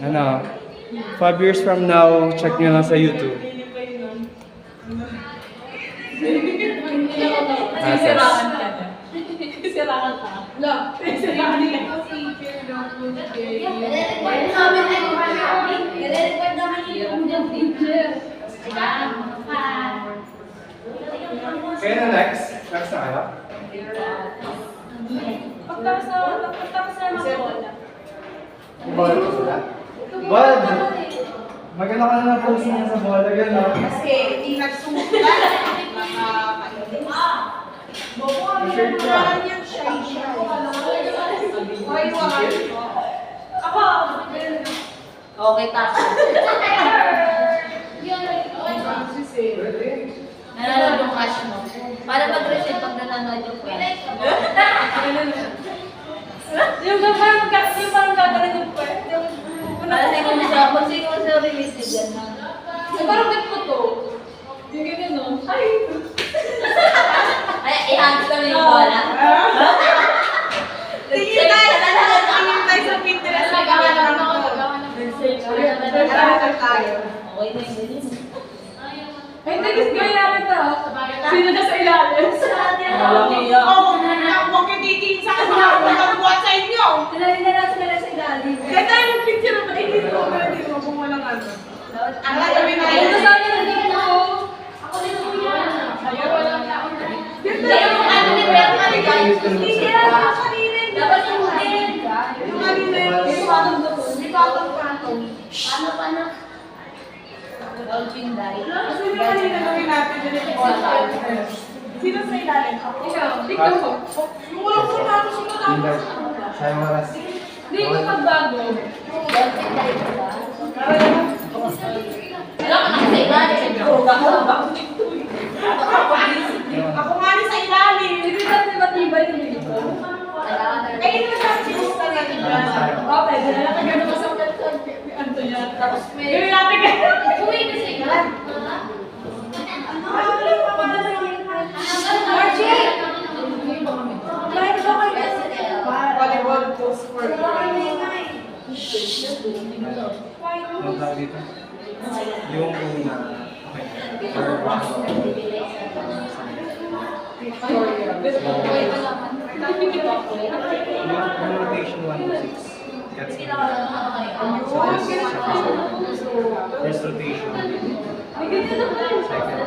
Ano? 5 years from now, check nyo lang sa YouTube. Sisiraan ka na. Sisiraan ka. No. Sisiraan ka. Nire-record naman yung teacher. Kaya na next? Next na kayo? Pagtapos na mag-bola. Bola ko sila? Bola! Maganda ka na ng posing niya sa bola, gano'n. Kasi hindi nagsulat. Shirt ka. Ako! Okay, tapos. Nanonood yung crush mo. Para mag-receive pag nanonood yung crush. Yung parang gagawin yung pwede. Para siguro sa release ni Jan. Parang ba't ko to? Yung ganyan no? Ay! Ay, i-hand ko na yung bola. Tingin tayo sa Pinterest. Nagawa ng research. Nag-aaral tayo. Okay na yung ganyan. Ay, nagis gawin namin to. Sino na sa ilalim? Huwag kayo titingin sa kanya. Magbuhat sa inyo. Sinali na lang sila sa ilalim. Kaya tayo yung picture naman. Hindi ko pwede mo kung walang ano. Ang gagawin na Ay, yun. sa akin na dito ako. Ako din ako yan. Ayaw, walang tao na. Hindi, yung ano ni Kuya Kaligan. Hindi yan. Kanina yun. Dapat yung din. Yung kanina yun. Yung patong-patong. Paano? Dolphin dive. Kasi yung kanina gawin natin yun yung all-time. Sino sa ilalim? Ikaw, tignan mo. Walang punta Hindi. Sayang oras. Hindi ko magbago. Dolphin dive ba? Alam ko na sa ilalim. Ako nga rin sa ilalim. Hindi natin matibay yung dito. Eh, yun naman sa sinusta na rin. Okay, dala ka gano'n sa ano yan. Tapos may... Gawin natin ganun. Uwi ka sa ilalim. Volleyball post for Ano tawag dito? Yung una. Okay. Or yung rotation 1 to 6. Gets me. So this rotation. Second.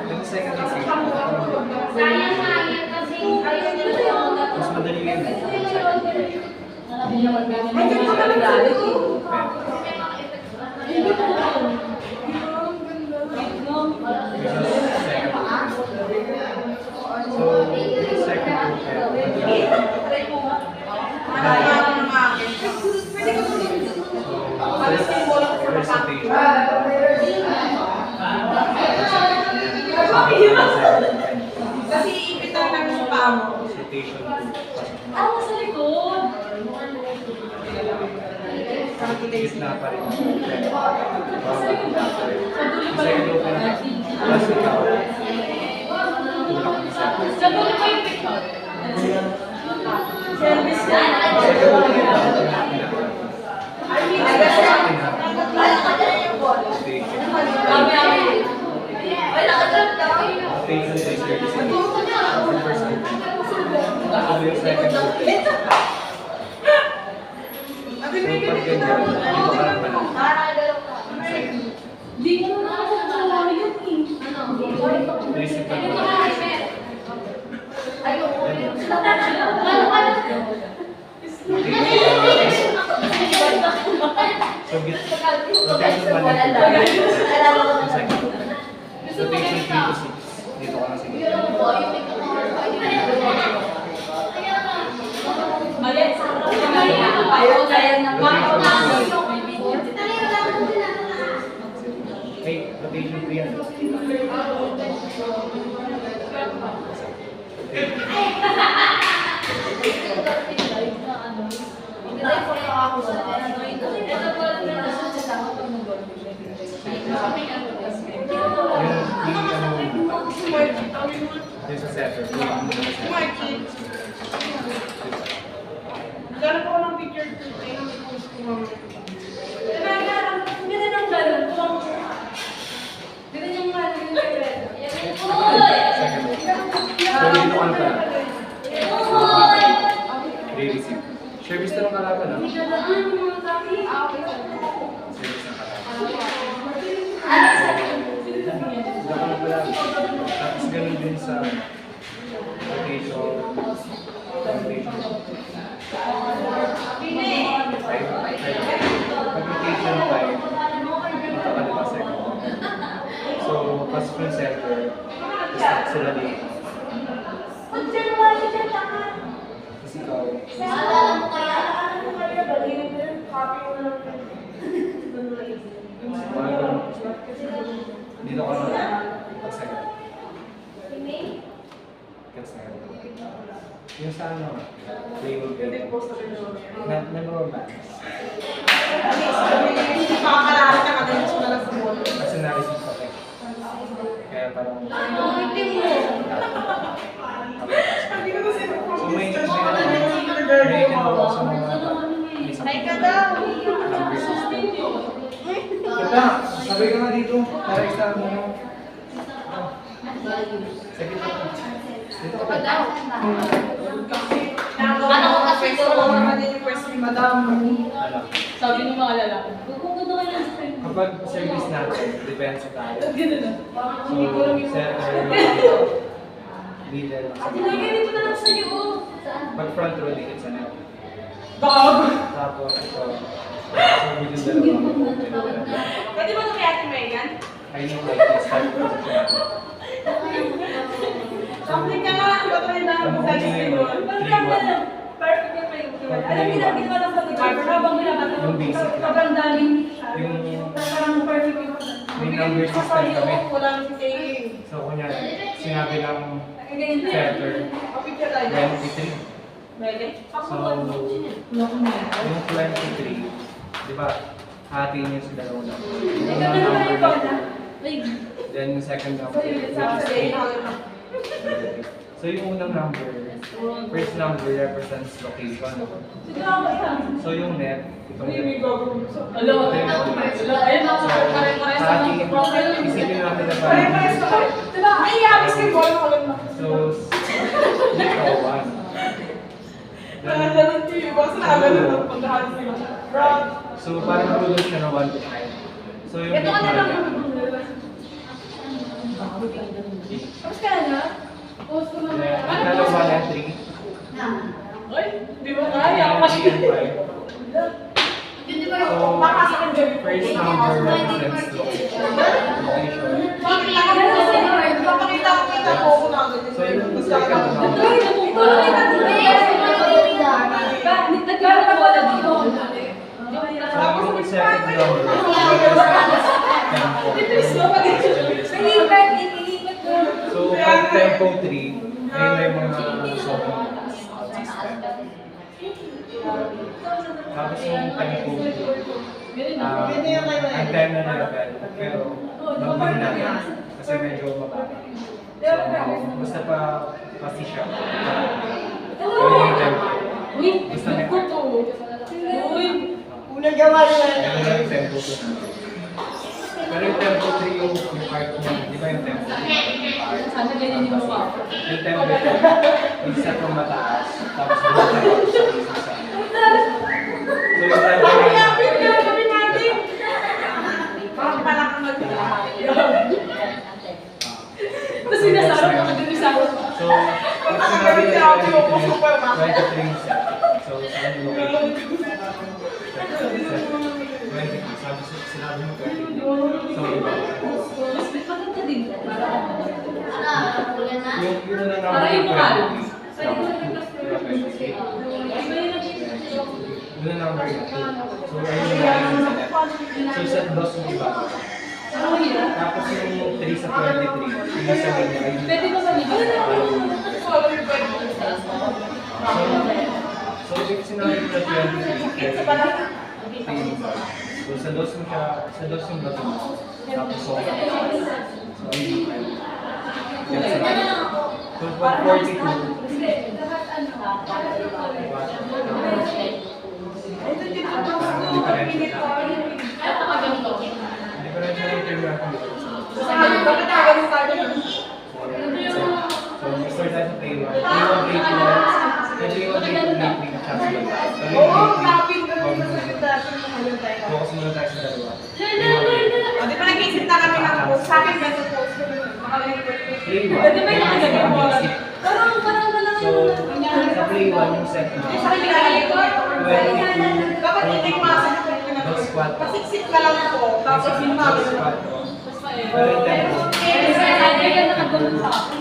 Then second rotation. Mas madali yun. Kasi iipit lang ng supa mo. Ako sa likod. Gitna pa rin. Sa ilo pa rin. Plus ikaw. Tulak mo siya. Sa dulo pa yung picture. Service na. Di ko na nakakagawa yun eh. So, rotation 1 and 2. Rotation 3 to 6. Dito ka na sige. Mali. Ayaw kaya na Hey, rotation 3 yan. Yung sa setter. Dito ka na pala. Re-receive. Service na ng kalaban, ha? Service ng kalaban. Dito ka na pala. Tapos ganun din sa rotation. Pag-rotation 5, dito ka diba second. So, pasok yung center, stop sila dito. Tapos ikaw, dito ka na pag-second. Yung sa ano, play will be number of bands. Makakalala ka kadalits mo na lang sa mall. Kasi na-receive ko eh. Kaya parang... So may tinawag sa mga Ay ka daw! number system. Kata, sabi ka nga dito, para isa mo. Sige pa. Dito ka daw. Ano ko kasi ito lang din yung first ni Madam. Sabi ng mga lalaki. Kapag service natin, depends sa tayo. Ganun na. So, center, middle. Ganito na lang sa'yo. Pag front row, dikit sa net. Dog! Tapos ito. So, middle dalawa. Pwede ba ito kay Ate Megan? I know like this type of position. Something ka nga, ba't rin na Ano sa kung gusto yun? mo? 3-1. Perfect yung kayo. Alam mo, ginagawa lang sa pag-driver habang ginagawa. Yung basic lang. Sobrang daming Yung parang perfect yung may number system kami. Walang say. So, kunyari, sinabi ng Ganyan na. center, Picture tayo. 23. Pwede? So, yung 23, di ba, hati niya sa dalawang number. Yung unang number na, then yung second number, which is 8. So yung unang number, first number represents location. So yung net, itong net. Hello. Ayun na. So, sa ating, isipin natin na parang, Diba? Ay, basketball ko lang. so, dito, 1. Nalalaman ko yung boss na agad ng pagkahan sila. Bro. So parang tulog siya na 1 to 5. So yung Ito ka na lang. net Tapos ka na? Post ko na. ang dalawa na 3. Ay, di ba kaya? Kasi So, first number represents location. Papakita ko kita ko kung agad. So yung second number, so yung second number represents tempo. So pag tempo 3, ayun na yung mga sobrang system. Tapos yung tempo 2, antenna na level, pero mag-win na yan kasi medyo mababa. So basta pa pasi siya. Ayun yung tempo. Basta may Unang gawa nila. ayun yung tempo 2 natin. Pero yung tempo 3 yung part niya, di ba yung tempo 3? sana ganyan yung mukha ko. Yung tempo 2, isa pang mataas, tapos bumababa sa isa. So yung tempo 1, Parang pala kang mag-ilahan. Tapos sinasabi ko kagabi sa ako. so pag sinabi niya 23 set, so saan yung location? 23, sabi sinabi mo 23. So iba. Maganda din. Yung na Para number yung mahal. 20, yun na number 2. So ayun yung nakikita sa net. So set dos mo iba. Ano hirap? Tapos yung 3 sa 23, yung sa ganyan ay Pwede ba maliban? so if sinabi mo na 23, so sa dos mo siya, sa dos yung bato mo. Tapos so ayun yung so pag 42, differential yung natin dito. So, start tayo sa payroll. Focus muna tayo sa dalawa. O, di ba nag-iisip na kami ng post? Sa akin ganito post ko naman. Play Pwede ba yung nakagagay mo? Parang lang. So, sa play 1 yung set mo. Sa akin nilalagay ko. 22. Dapat hindi ko masagot ko na. Dos squat. Pasiksik ka lang po. Tapos yung mga Dos squat. Pero yung tempo.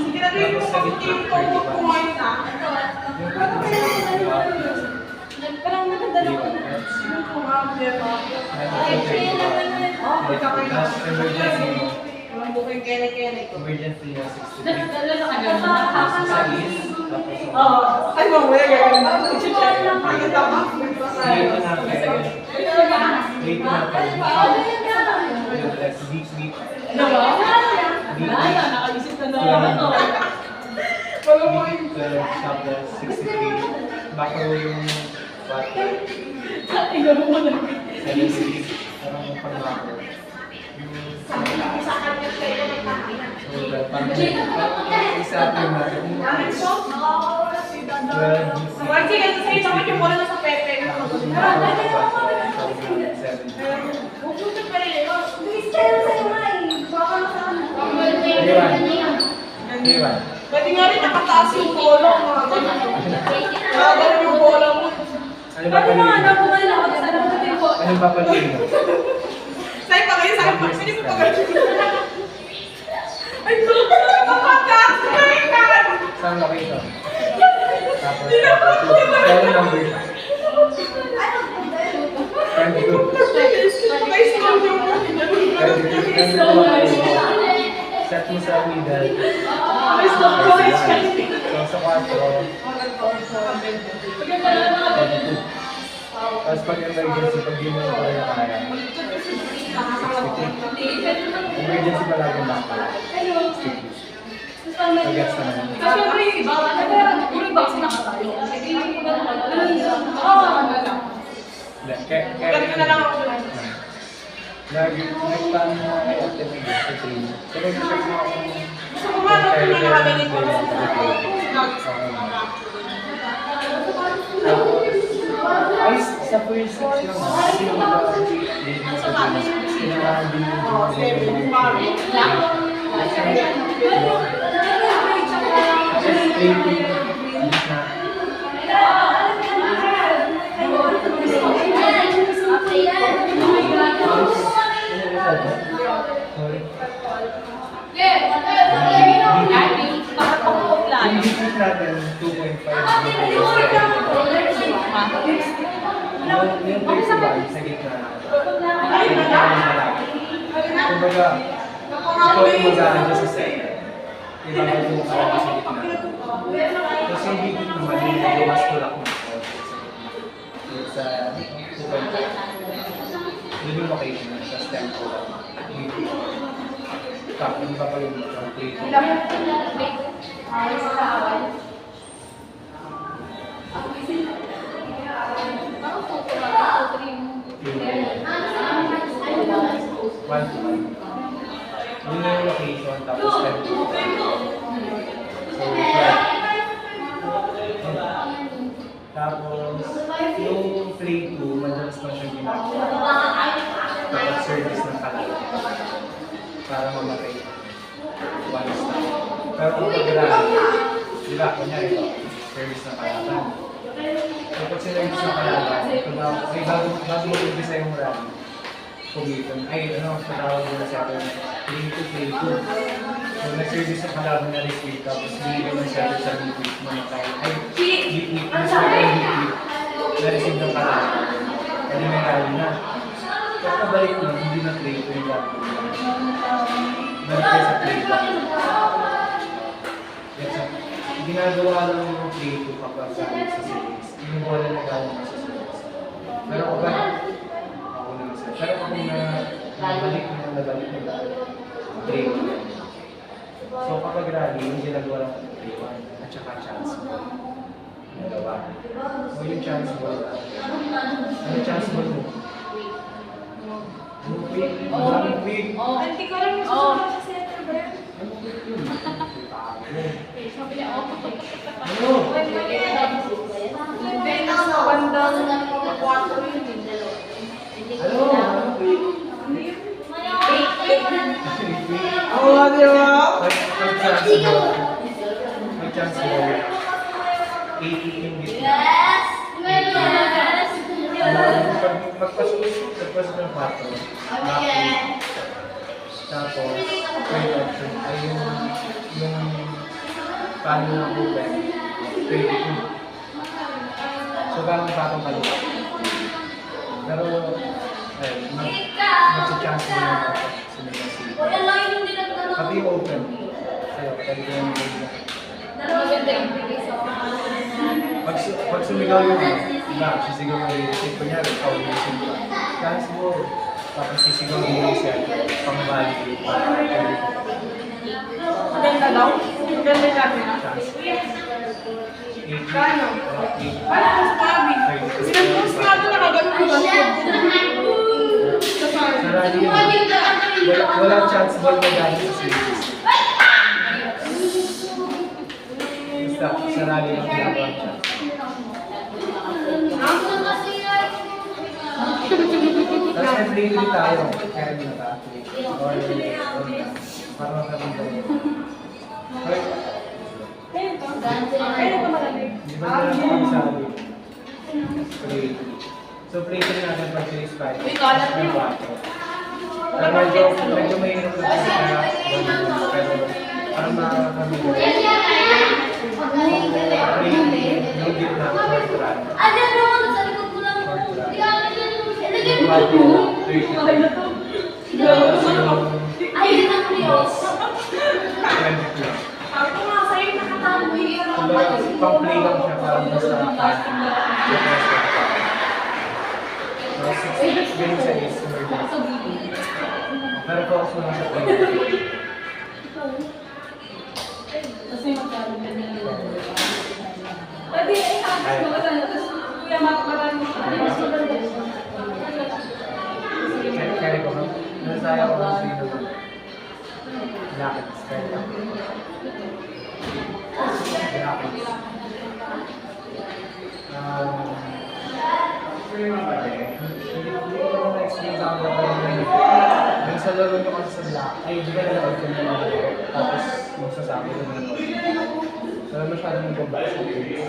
sige na rin po kasi yung tungkol ko ngayon na. Yung play 2. Parang natandala ko. Yung kumam, di ba? Tapos emergency mo. Walang bukay kene-kene ko. Emergency na 63. Tapos Sa is. Tapos Oo. Ay, mamaya gagawin na. Pakita ka. play 2 natin. Play 2 natin. Yung rest. Deep sleep. Deep sleep. Nakaisip na naman. Wala mo yung... Tapos 63. Back row yung squat. Tingnan mo na. 76. Parang yung pag-back row. Sa kanya siya ito nagpapina. Parang isa yung natin. Amin po? 12. Wag sige, sa'yo naman yung bola na sa Pepe. Tapos yung back row. 7. Huwag mo siya pa rin. Iwan. Pwede nga rin nakataas yung bola. Mga ganito. Nakagalan yung bola mo. Ano ba paliin? Ano Ano ba paliin? Sa'yo pa kayo, sa'yo pa. Sino pa kayo? Ay, nakapataas na rin ka! Saan ba kayo? Tapos, kaya number. Friend group. Ay, slow yung Set mo sa middle. Ay, slow ko. So, sa 4. Tapos pag emergency, pag di mo na pala kaya. Emergency pa lagi back pala. Pag-gets na naman. Kasi syempre yung iba, yung box na tayo. Sige, yung iba na Ganun na lang ako. Nag-plan mo ay activate sa train. So, nag-check mo ako Gusto ko nga nung pinakagaling ko lang sa ay, sa first 6 lang ha. Kasi yung mga sa train, sinarabi yung yung defeat natin, 2.5. Yung festival sa gitna. Kumbaga, ikaw yung mag-aadya sa set. Ibang mo ka sa gitna. Tapos yung defeat naman, yung mas tulak mo sa 2.5. Yun yung location na sa tempo. Tapos yung pa yung plate. One to one. Yun na yung location, tapos tempo. So, tapos, yung play 2, madalas na siya ginagawa. Tapos service ng kalat. Para mamatay. One stop. Pero kung pag-rally, di ba, kunyari ito, service ng kalatan. Kapag service ng kalatan, bago mo umpisa yung rally, pumiton. Ay, ano, patawag mo na sa akin, play 2. So, nag-service ng kalaban na retreat, tapos binigay ng service sa retreat mo na tayo. Ay, retreat, na-receive ng kalaban. Pwede may rally na. Pagkabalik mo, hindi na play 2 yung rally. Balik kayo sa play 1. Ginagawa lang yung play 2 kapag sa series. Yung bola na galing sa series. Pero kapag ako naman sila. Pero kapag nabalik na play 2. So kapag rally, yung ginagawa lang ng play 1 at saka chance ball. Ginagawa. So yung chance ball, ano chance ball mo? Ano quick? Ang quick? Hindi ko lang yung susunod sa center ba yan? Ano quick yun? Sabi niya, oh. di ba? May chance mo. 80 yung gitna. Yes! Yes! Pagpasok ng 4. Tapos, third option ay yung paano na open, 22. So, parang patong kaliwa. Pero, ayun, mag-chance mo na ako sa mga seat. Pati yung open. Sa'yo, pwede ko yung open. Maganda yung bigay sa Pag sumigaw yun, iba, sisigaw mo yung seat. Kunyari, ikaw yung seat. Chance mo, tapos sisigaw mo yung seat. Pang-value. Maganda daw? Maganda yung camera? Chance. Kano? Paano mas mabi? Sinag-post nga ito nakaganon ko ba? Sa saan? Sarali yun. Walang chance ball na dahil sa series. Basta, sarali lang ginagawa ang chance. Tapos may play ulit tayo. Kaya din na ta. Or, parang makaramdam mo. Okay. Kaya ito malamig. Di ba nila nakakasabi? Play. So play ko natin pag series 5. Uy, kalat May yun. 4. Pero medyo mahirap na kasi kaya pero parang makakamigo. Play yung gitna, fourth run. Fourth run. 22. Ako nga sa'yo nakataboy. Kumbaga, pang-play lang siya parang basta party. So, 6 games sa is pero focus mo lang sa play. Kasi magkaroon ka na yung Pwede i-habis mo kasi tapos kuya marami mo. Kaya ko, nasaya ko lang sino. Lakit, kaya lang. Lakit. Hindi ko na-experience ako na yung sa laro nyo kasi sa black, ay di ba nanood ko naman ako, tapos magsasabi ko naman ako. So, masyadong nagbabae sa games.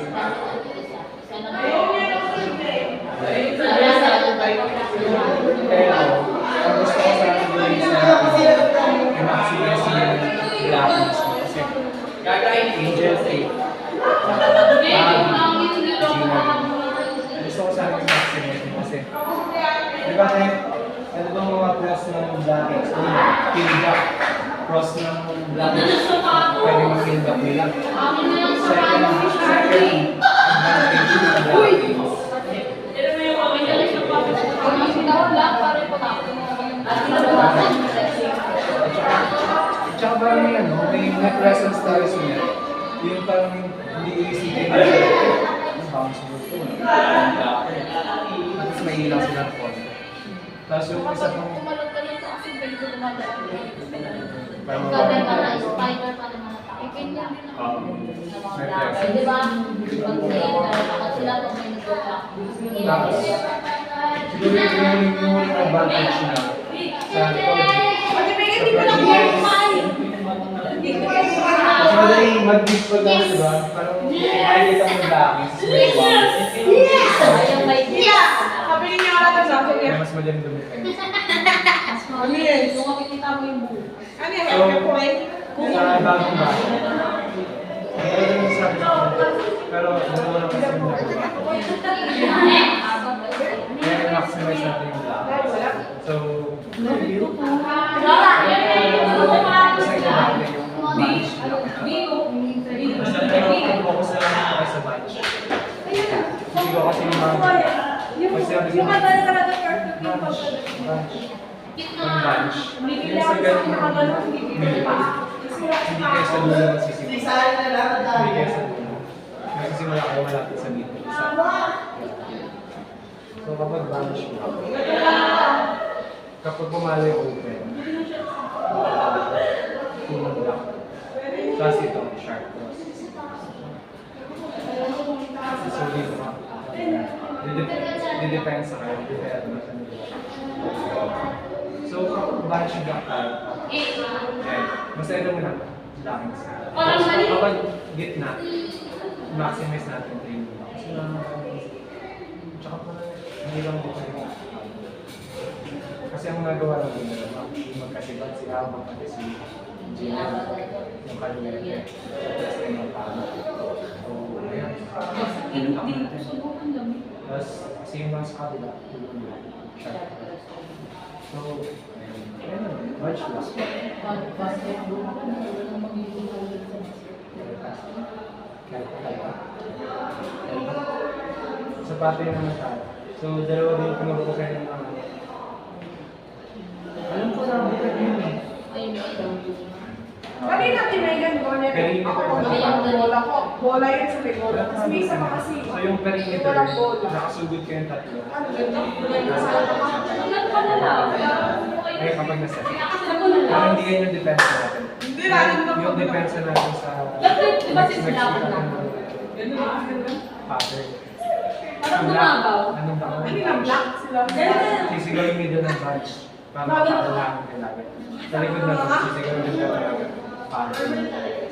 Pero, ang gusto ko sa gawin sa i-maximize yung black mismo kasi Angel Faith, Gina, gusto ko sana i-maximize mo kasi di ba kahit ano bang mga cross ng black X? Field back. Cross ng black X. Pwede mag-field back nila. Second advantage ng black X. Tsaka parang may ano, may presence tayo sa niya. Yung parang hindi iisipin na ang bounce mo ito. Tapos may ilang sila ng phone. Tapos yung isa pang Kumalog ka lang sa kasi bago dumadaan. parang Kada ka na spider pa ng mga tao. Ganyan din ako. may presence. Di ba? Pag-trainer, baka sila pag may nagawa. Tapos, siguro yung advantage na sa Pwede may hindi ko lang Mas madali mag-beat ko lang, di ba? Parang makikita mo yung laki sa may wall. Ayun, may Sabi niya ata sa akin. Kaya mas madali dumifense. Ano yan? Kung makikita mo yung buo. Ano yan? Happy boy? Sa bagong bahay. Ito yung sabi ko. Pero dalawa lang kasi yung nakuha. Kaya i-maximize natin yung laki. So, kasi natin yung bunch. Basta pero focus na lang ako sa bunch. Kasi ko kasi yung mga pag sinabi ko Yung kanta na talaga perfect yung bunch, bunch, pag bunch. Bibili Yung ako sa sa ganun, mga ganun, bibili pa. hindi kayo sa dulo ng sisipin. Hindi kayo sa dulo. Kasi wala kayo malapit sa dito. So kapag bunch, kapag pumalo yung open, punong lock. Tapos ito, sharp cross. So dito ka. Didepends sa kayo. Depende na sa nila. So So, bunch block tayo. Ayan. Basta ito muna. Lines. Parang Tapos, mali. kapag gitna, maximize natin ito yung blocks. Tsaka pa hindi lang dito yung kasi ang nagawa ng dito, magkasibat si Alba pati si Gina, yung kaluwete. Tapos yung mga tao. So, ayan. Pinuntak natin. Tapos, same lang sa kabila. So, ayan. Bunch block. Sa pati naman tayo. So, dalawa din pinuro kayo ng mga. Alam ko na, bakit yun eh. Kanina tinagan ko niya. Ako bola ko. Bola yan sa may bola. Tapos may isa pa kasi. So, yung perimeter, Walang bola. nakasugod kayo yung tatlo. Ano ganda? Ilan pa na lang? Kaya kapag nasa. Ako na Pero lang. hindi yan yung depensa natin. Hindi natin na Yung depensa natin sa Di ba sisilawan na? pattern. Parang tumabaw. Anong tao? Kanina black sila. Sisigaw yung middle ng bunch. Para makakalaman ka lagi. Sa likod na ito, sisigaw yung talaga. Pattern.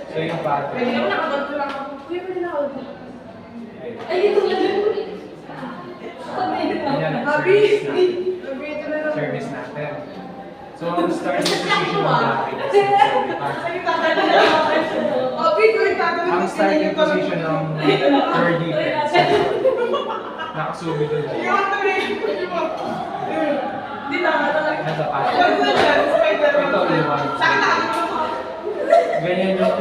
So yung pattern. Pwede naman nakaganto lang ako. Kuya, pwede nakaganto. Ayun. Ay, ito lang. Yan ang Abi! service natin. Abi, ito na lang. Service natin. So, ang starting position ng bracket is 75. Abi, ko yung tatanong Ang ko starting position ng third defense. Nakasubi doon. Yung tuloy. Hindi na talaga. Nasa Alam pattern. mo na dyan, Spider-Man. Ito, iwan. Saan nakakita mo? Ganyan yung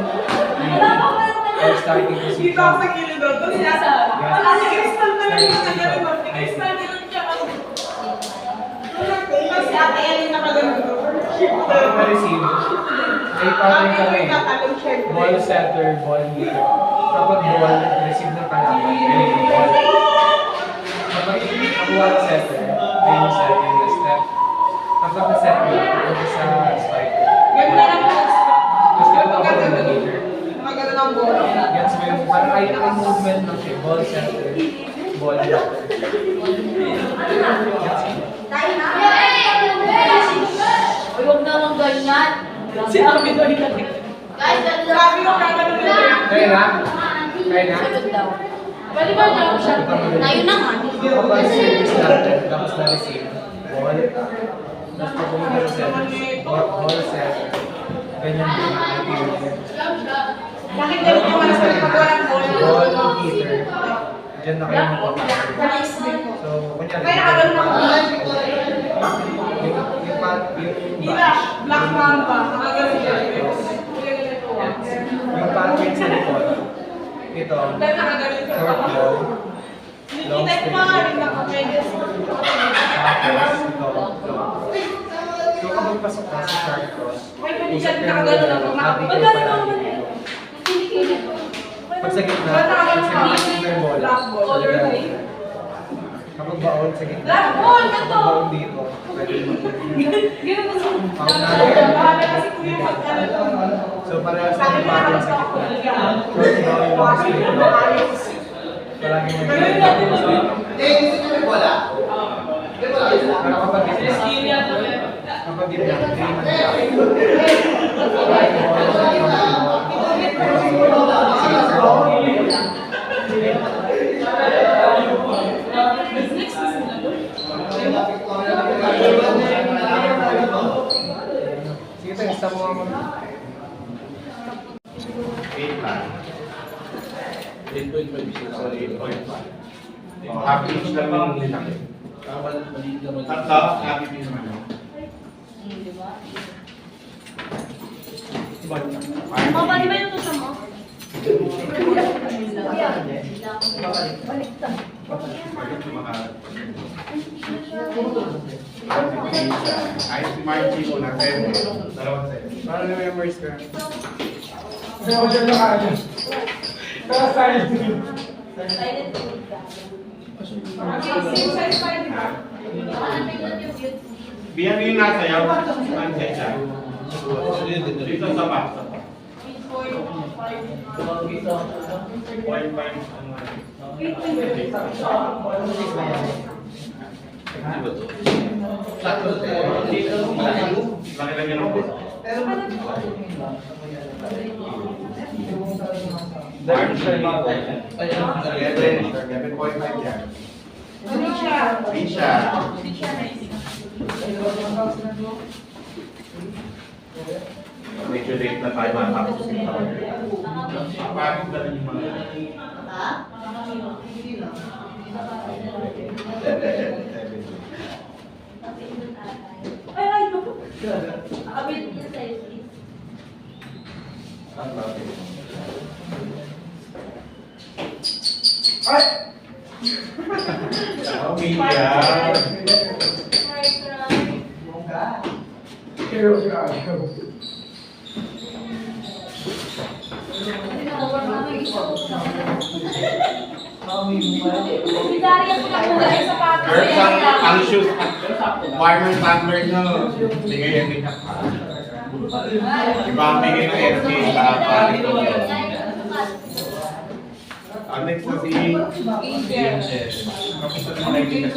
starting Dito position. ako sa gilid doon. Tapos sinasabi. Wala si Crystal na lang yung nakagaling mo. Si Crystal na lang siya. Tapos si Ate Ellen nakagaling doon. Kapag na-receive, may pattern Ate kami. Ellen tatalong syempre. Ball setter, ball hitter. Kapag ball, receive ng kalaban, ayun yung ball. Kapag nakuha ng setter, ayun yung setter na step. Kapag na-set mo, punta sa spiker. Ganun na lang ang Tapos kaya ako ng hitter. nakagaling ang bola. Gets mo yung parang ay ang movement ng siya. Ball setter, ball hitter. Gets mo? Uy, huwag naman ganyan. Sinabi ko rin natin. Guys, ganun lang. Sabi ko gagawin ko yan. Kaya na? Kaya na? Sunod daw. Pwede ba niya siya? Ayun na nga. Kapag service natin, tapos na-receive, ball. Tapos pag pumunta sa service, ball setter. Ganyan din ang activity. Bakit ganun yung mga pag walang bola? Ball hitter. Diyan na kayo magpapakita. Palaisbig ko. So, kunyari. Kaya nakagaling ako. Yung Hila, Black Mamba. Nakagaling siya. yung pattern sa likod. Ito, Dahil nakagaling ka. short ball. Long Kita ko straight. mga rin nakapedes. Tapos, ito, long. So, kapag pasok ka sa short cross, May pwede usap siya kayo ng nakagaling dalawa, ako. happy kayo Magaling palagi ako. dito. Pag sa gitna, pag sa gitna yung bola. Black ball. Talaga. Kapag baon sa gitna. Black ball, Kapag ito. baon dito, pwede mo. Ganun ba siya? Ang Bahala kasi kuya pag ano to. So, parehas Sabi ng mo pattern naman sa ako. gitna. Short ball, long straight ball. Palagi may Ganun natin mo. Pero kapag gitna, kapag gitna, hindi sige tayo, isa mo ang 8 lang. 8.5 so 8.5. Oh, happy each lang yung nilaki. Tatlo, happy din naman yun. Mama, di ba yung tusa mo? Bakit yung mga... Ay, si Margie ko na 10. Dalawang 10. para na members ka. Kaya ko dyan nakaano. Kaya silent. Same size pa yun, di ba? Biyan yung nasa yaw. Ang siya. Dito sa back. 0.5. Sakto laki lang yan ako. Dahil siya yung mga 11.5 yan. Risha. Medyo late na tayo matapos yung tawag. Parang na rin yung mga... Ay, no. Abit niya sa is. Ay! Pamilya! Si Daria ko na muna yung sapatos. Girls, ang shoes, warmer tumbler nyo. Bigay yan din ka. Iba ang bigay ng FK sa pari ko. Ang next na si Angel. Kamusta naman ang hindi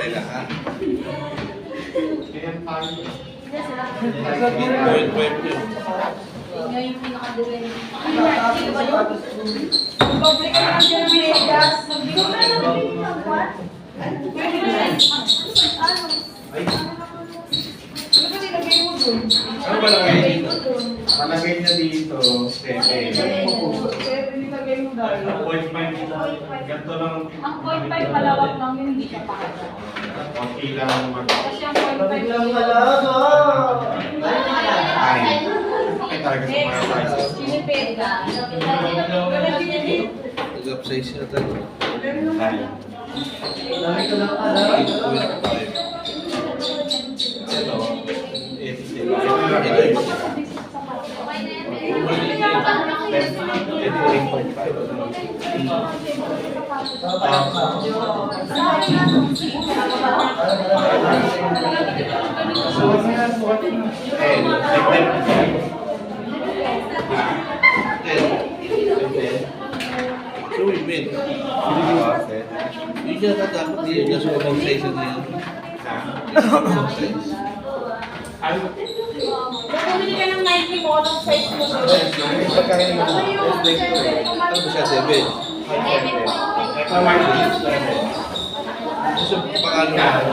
Teka ha? Kaya tayo. Yan yung pinaka-design. Public na lang yung bigas. Ano ba nilagay mo dun? Ano ba lagay dito? Malagay niya dito, Pepe. Nilagay mo dahil. Appointment, ganito lang. Ang 0.5 malawak lang yun, hindi siya pakata. Okay lang mag... Kasi ang 0.5 lang Ay, okay talaga sa mga prices. sinipid ka. Nag-upsize siya tayo. Ay. Ito, ito yung 8.5. So we win. Hindi siya dapat hindi niya sa upsize na yan. Upsize. Bumili ka ng Nike mo, anong size mo? Ano ba siya, 7? Gusto mo pakalo na.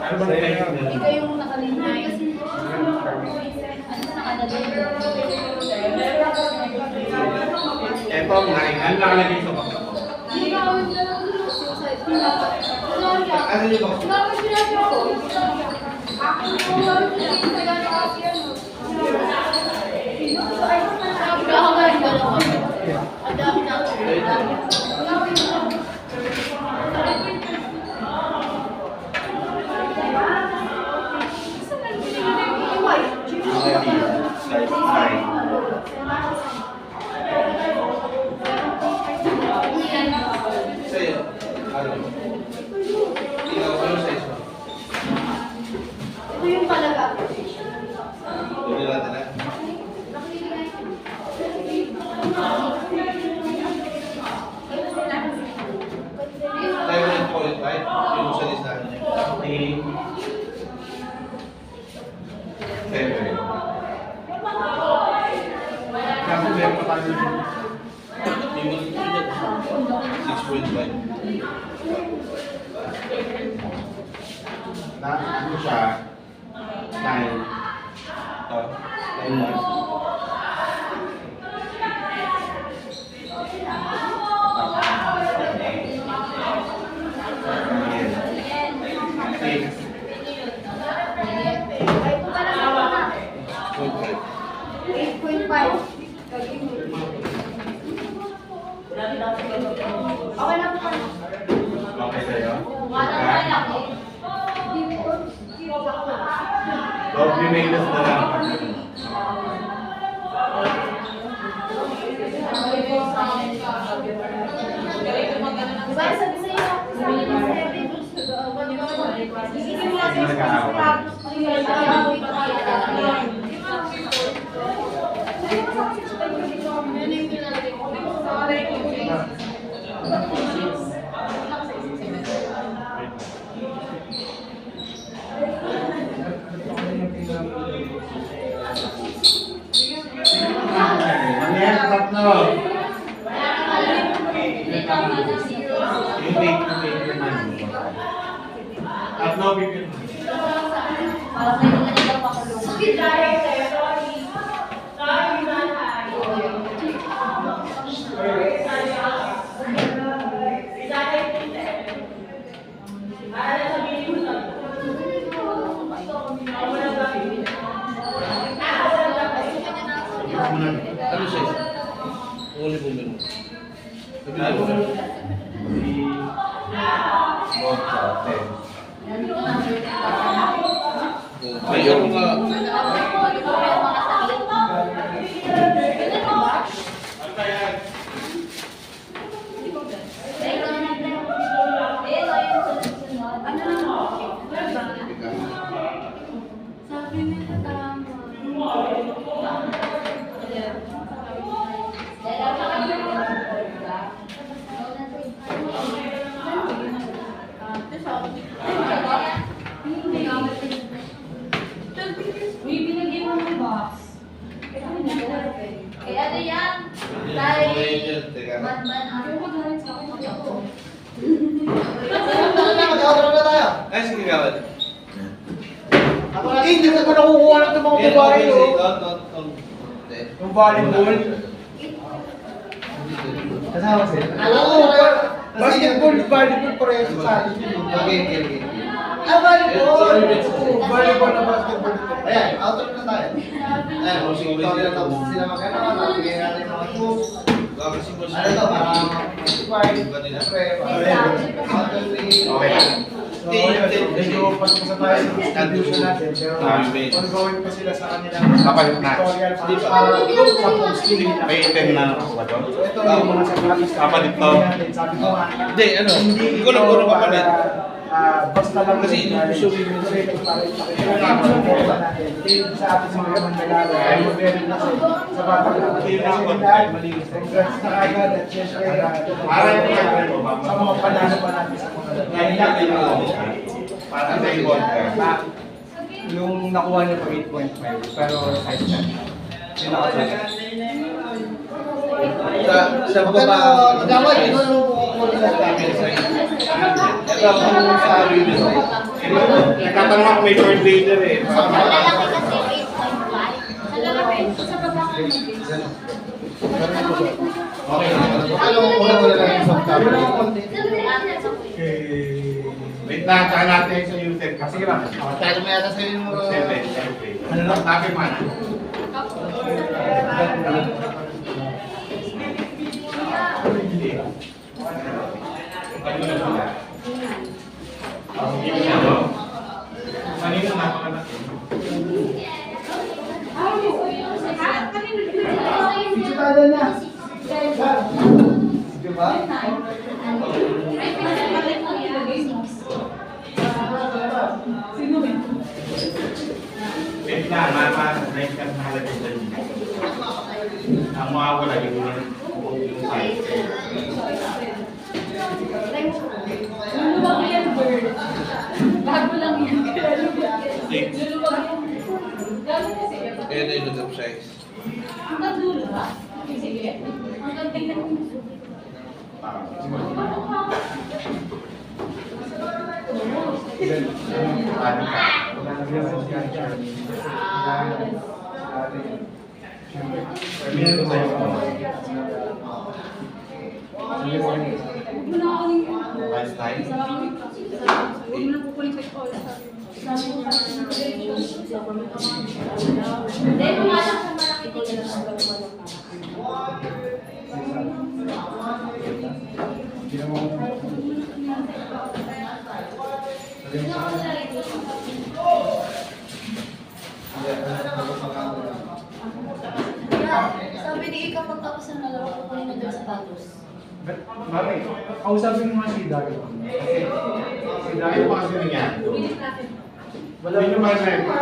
Ano ba na Ikaw yung nakalimutan. Ano nakalagay? Ito ang ano nakalagay sa box? Ano yung box? Size 9. Sa'yo. Ano? Ikaw, ano size mo? Ito yung palaga. Hindi natin na. Tayo ng point, right? Yung sa listahan niya. 7. Kasi meron pa tayo dito. Yung 6.5. Na ano siya? 9. Ito. 9 months. Six. 8.5. Okay na po. Okay sa'yo? Wala na lang. Lovely Venus na lang. Okay po. tatlo. Yung date na may naman. Tatlo, bibigyan mo. Para kayo na nila pakulong. Ano siya? Uli mo ganun. Sabi mo. Ayaw ko nga. Sabi nila tama. Uy, binigyan mo ng box. Eh, ano yan? Dahil Batman Ay, sige gawad. Hindi ko nakukuha ng mga babae, oh. Yung volleyball. Kasama sila? Oo, basketball, volleyball pareho sa atin yun. Okay. Volleyball! Volleyball na basketball. Ayan, outro na tayo. Ayan, kung sige ito na tapos sila magkano, nabigay natin mga tools. Ano ito, para mag-supply, siyempre, Okay. So, yun, medyo pasok sa tayo sa distribution natin. Pero ongoing pa sila sa kanilang Kapalit na. tutorial sa posting. May item na ako ba doon? So, ito yung mga sapatos na Kapalit to. natin. Sabi ko nga, Hindi, ano? hindi Ikaw lang puro kapalit. basta lang Kasi gusto sa ating mga manlalaro ay very na sa batang malinis. Congrats na agad at syempre sa mga panalo pa natin sa mga Para sa ibon. yung nakuha niya pa 8.5 pero size na. Yung nakasabi. Sa baba. Gawad, ito na kukunin sa akin. Ito ang sabi nito. Nagtatanong ako may third grader eh. Sa lalaki kasi 8.5. Sa lalaki, sa babae. Okay. Ano, una-una lang yung soft copy. Wait na, tsaka natin sa YouTube. Kasi Sige ba? Tayo mo yata sa'yo yung mga... 7. Ano lang, sabi man. Kanina na. Sitada na. Di ba? Sino ba? Wait na, na-like ka na halaga sa inyo. Ang mga wala yung size. Luluwag yan, bird. Bago lang yan. Six. Luluwag yan. Gano'n kasi. Kaya na yung nag-up size. Hanggang dulo ba? Sige. Hanggang tingnan mo. Huwag mo na ako yung... Last time. Huwag mo na kukunin sa call. Sabi ko na Hindi, kung alam kung malaki din yung sabi ni Ika pagtapos ng nalaro ko kunin na doon sa status. Mami, kausapin mo nga si Dario. Kasi si Dario Ano pa kasi niya? wala Hindi nyo naman ba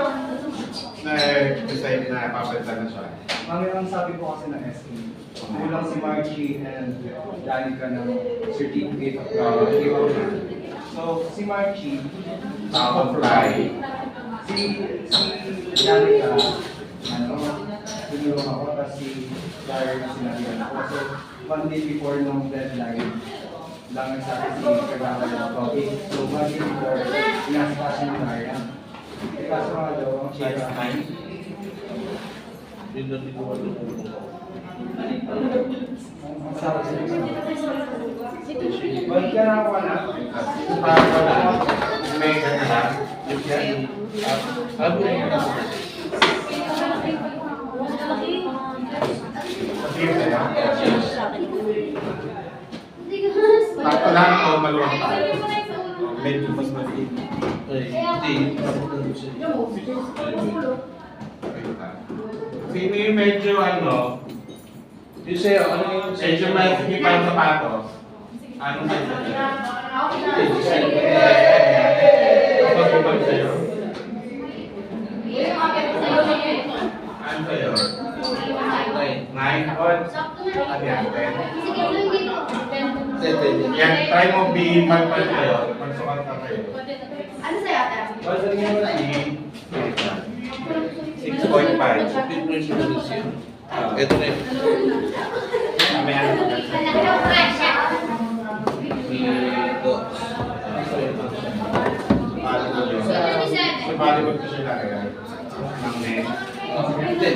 na-decide na papalitan na siya? Mami, ang sabi ko kasi ng SK, kulang si Margie and Danica ng certificate of giveaway. So, si Margie, Apply. si Danica, ano, tinulong ako, tapos si Darren sinabihan ako. So, 1 day before nung deadline, lang nagsabi si Kagawad ng topic. So, 1 day before, pinasikasin yung Darren. Eh, kaso nga daw, ang siya Yun lang din ko ang sabi sa Balik ka na ako, anak. may kanya. Ano yun? Takto lang o maluwang pa? Medyo mas maliit. Hindi. Sino yung medyo ano? Yung sa'yo, ano yung Medyo may hipang sapatos. Anong sa'yo? Pag-ibag sa'yo? Ano sa'yo? 9 on? Ano yan? 10? Yan, try mo B-mal pa sa'yo. Pagsukat ka sa'yo. Ano sa'yo, ate? 6.5. Ito na yun. May ano ka sa'yo. Ito. Sa Bollywood ko siya lagay. Ng net. Hindi.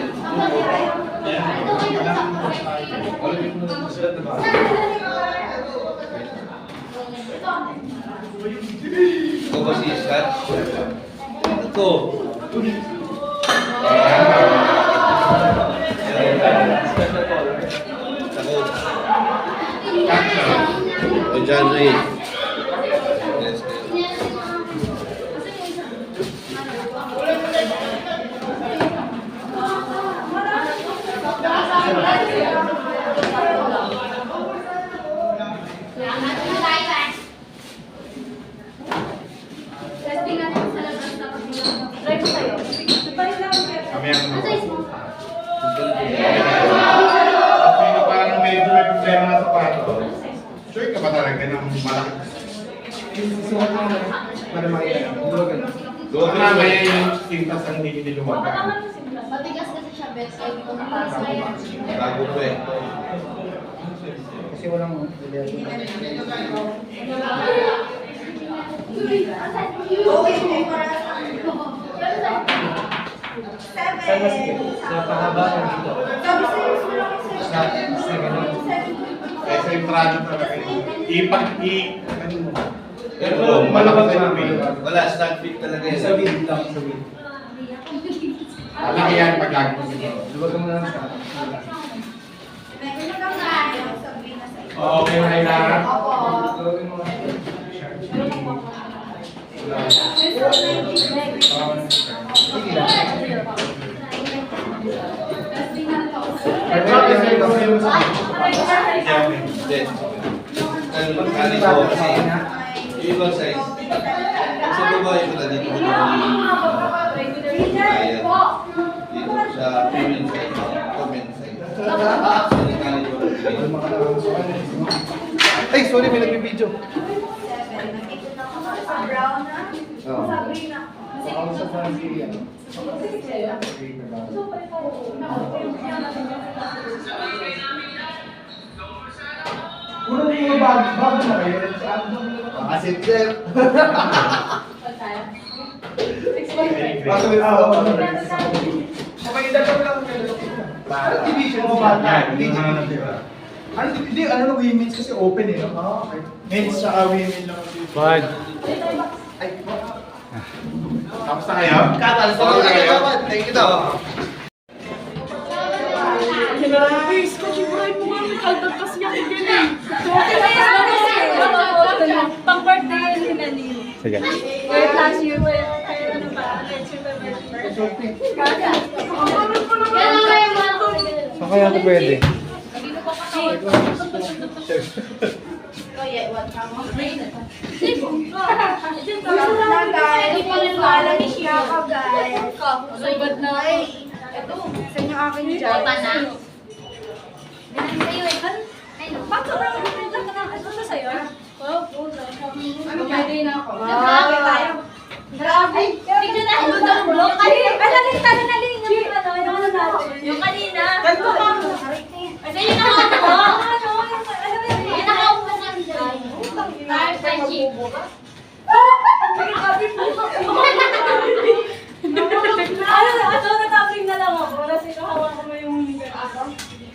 Ito ba si Scott? Ito. O John Ray. Yes, Testing natin sa labas na try ko sa'yo. Kami ang Sino parang medyo may problema na sapatos? Sure ka ba talaga ng malaki? susukat mo na para makita. Duwagan. Doon na kaya yung sintas ang hindi niluwagan. Matigas kasi siya, bet. Kaya hindi ko napasok. Bago ko eh. Kasi walang Saan mas sa pahabahan dito? Sa ganun. Kaya sa entrada talaga. Ano mo? Pero malakas na yung wala, snap fit talaga yun. Sa wheel lang, sa wheel. Malaki yan pag gagawin mo. Duwagan mo lang sa Okay na kailangan. Duwagan mo lang. Sige lang. Hindi. Ano, magkali ko kasi yung ibang size. Sa babae ko na dito ko kaya dito sa female size, women size. Sinikali ko. Ay, sorry, may nagbibideo. Oo. Ako sa Francie, ano? Unang mga bago na kayo. Asit sir. Bago na ako. Makailan lang kayo. Parang division mo ba? Yan, yung mga natira. Ano, hindi, ano na women's kasi open eh, no? Okay. Men's saka women lang. Bad. Ay, Tapos na kayo? Katal, Tapos na kayo? thank you daw. Guys, kasi buhay mo nga may kaldag kasi yan din eh. Pang-birthday yan ni Nanil. Sige. Kaya last year, kaya ano ba? Next year ba birthday? Saan kaya ito pwede? Sa inyo akin dyan. Sa'yo eh. Bakit sobrang maganda ka na? Ito sa sa'yo? Ano pwede na ako? Grabe tayo. Grabe. Picture na. Yung kanina. Yung kanina. Grabe po ka. Ano, nataping na lang ako. Kasi kahawa ko na yung ako.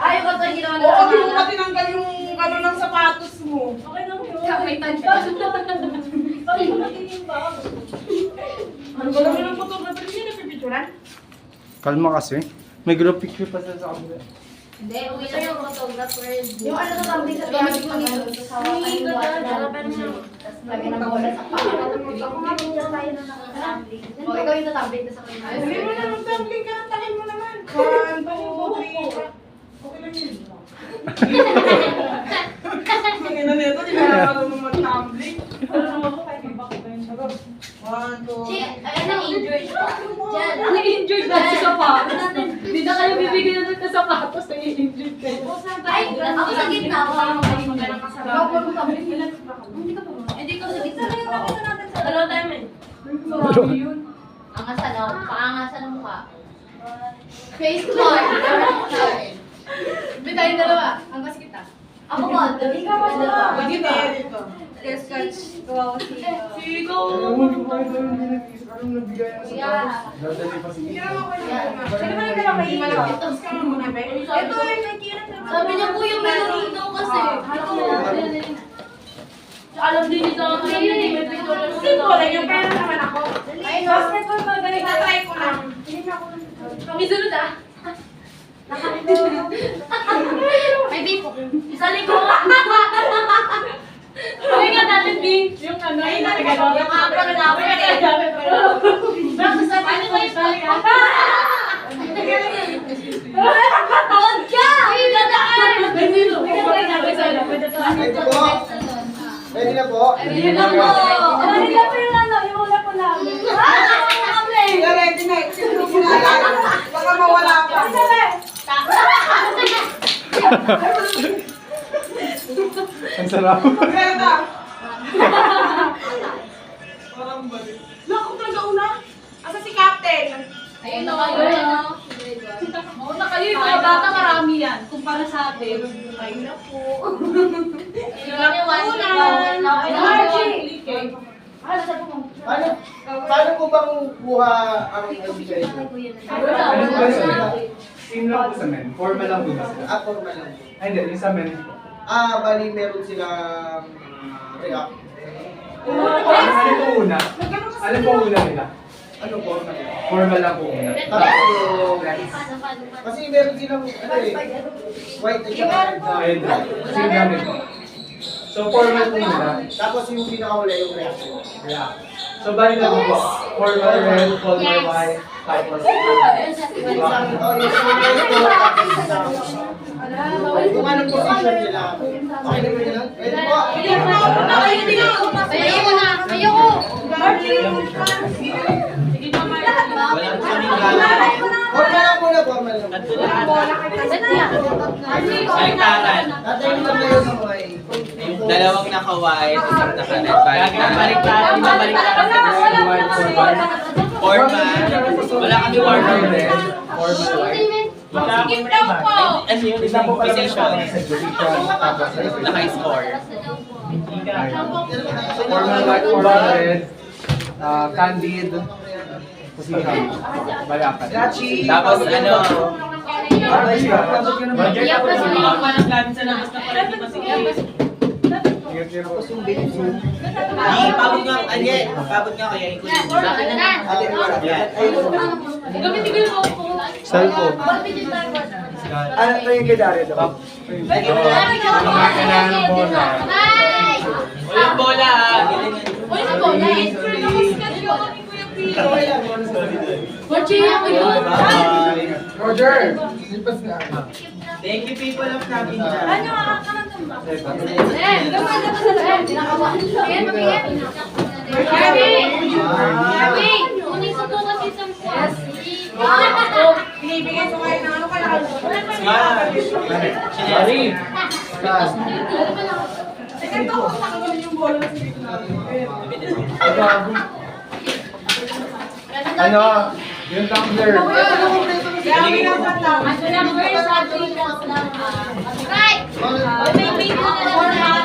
Ayaw ko ito ginawa na Oo, yung ka tinanggal yung ano ng sapatos mo. Okay lang yun. May tanda. Bakit mo natingin ba? Ano ba naman ang photographer? Hindi napipicturan? Kalma kasi. May group picture pa sa kabila. Hindi, uwi na yung photographer. Yung ano na sabi sa Gamit ko nito. Tapos hawakan yung water. Tapos lagyan ng bola sa paa. Ako nga po tayo na nakasambling. O, ikaw yung tatambling sa kanya. Hindi mo na magtambling ka, takin mo naman. 1, 2, 3. Okay lang yun. Ang ina nito, di ba nakalunong mag-tumbling? Ano naman ako kahit iba ko ba yun? 1, 2, Che, ayun ang injured pa. Diyan. Nag-injured na sa sapatos. Hindi na kayo bibigyan ng sapatos. Nag-injured kayo. Ay, ako sa gitna. Ako Ikaw po mo tumbling. Hindi ka pa mo. Hindi ko sa gitna. Dalawa tayo men. Marami yun. Angasan ako. Paangasan ang mukha. Face card. May tayong dalawa. Angkas kita. Ako ba? Ikaw ba dalawa? Lagi tayo dito. Yes, catch. Kawawa si... Ikaw. Hindi ko ito yung binigay. Anong nabigay na sa Yeah. Dadali pa si Hindi naman ko yun. Sino ba yung dalawa kayo malapit? Tapos ka muna, be. Ito yung nakikita na. Sabi niya po yung meron daw kasi. Alam din nito ako na yun eh. May picture na Hindi ko lang yung pera naman ako. Ay, Basketball ba? Ganito. Tatry ko lang. Hindi na ako Kami sunod ah. May beep. Sa likod. Kaya nga natin, B. Yung ano, yung nagagawa. Yung apron na apron. Bakit sa akin mo yung Huwag ka! Ay, dadaan! Ito po. Pwede na po. Ayun na po. Ay, na po yung ano, yung wala po namin. Ready na. Sino mo na lang. Baka mawala pa. Ang sarap. Maganda. Naku, nag-una. Asa si Captain? Ayun na kayo. Mauna kayo, yung mga bata marami yan. Kumpara sa atin. Ay na po. Yung lang yung one click. Ay, Archie! click eh. Paano po bang kuha ang ibigay ko? Ano ba sa Team lang po sa men. Formal lang po ba sila? Formal lang po. Ay, hindi. Yung sa men po. Bali meron silang react. Ano po una? Ano po una nila? Ano formal lang? Formal lang po una. Tapos, kasi meron silang white at saka red na. Ayun po. Kasi yung gamit po. So, formal po muna. Tapos yung pinakahuli yung reaction. Yeah. So, bali lang po. Formal red, formal white, tapos Oh, yes, yung red po, tapos kung anong position nila. Okay na po nila? Pwede po. Ayoko na! Ayoko! Formal lang muna, formal lang. Baliktaran. Tatay lang kayo sa mga Dalawang naka-white, isang naka-red. Baliktaran. Iba baliktaran. Formal. Wala kami formal red. formal white. Skip daw po! Ano yung Isa po pala position? sa position, tapos Naka-score. formal white, formal red, candid, position. Bali apat. Tapos ano? Tapos yung Di, pabot nga. Anye, pabot nga kaya ikunin mo. Gamitin ko yung phone ko. cellphone. Ano pa yung kidari daw? Kailangan ng bola. Walang bola ah. Uy, na bola eh. Watching ako yun. Roger! Lipas na. Thank you people of Namin dyan. Ano ang kakanang ba? Gawin na sa loob. Pinakawa. Ayan, mabigyan. Gabi! Kunin sa to kasi sa mukha. Binibigay ko kayo ng ano kaya. Sorry. Ito ko nakagaling yung bola sa gitna. Ano? Yung tumbler. Kaya pinapatang. Ang number sa atin Right! may pink na formal,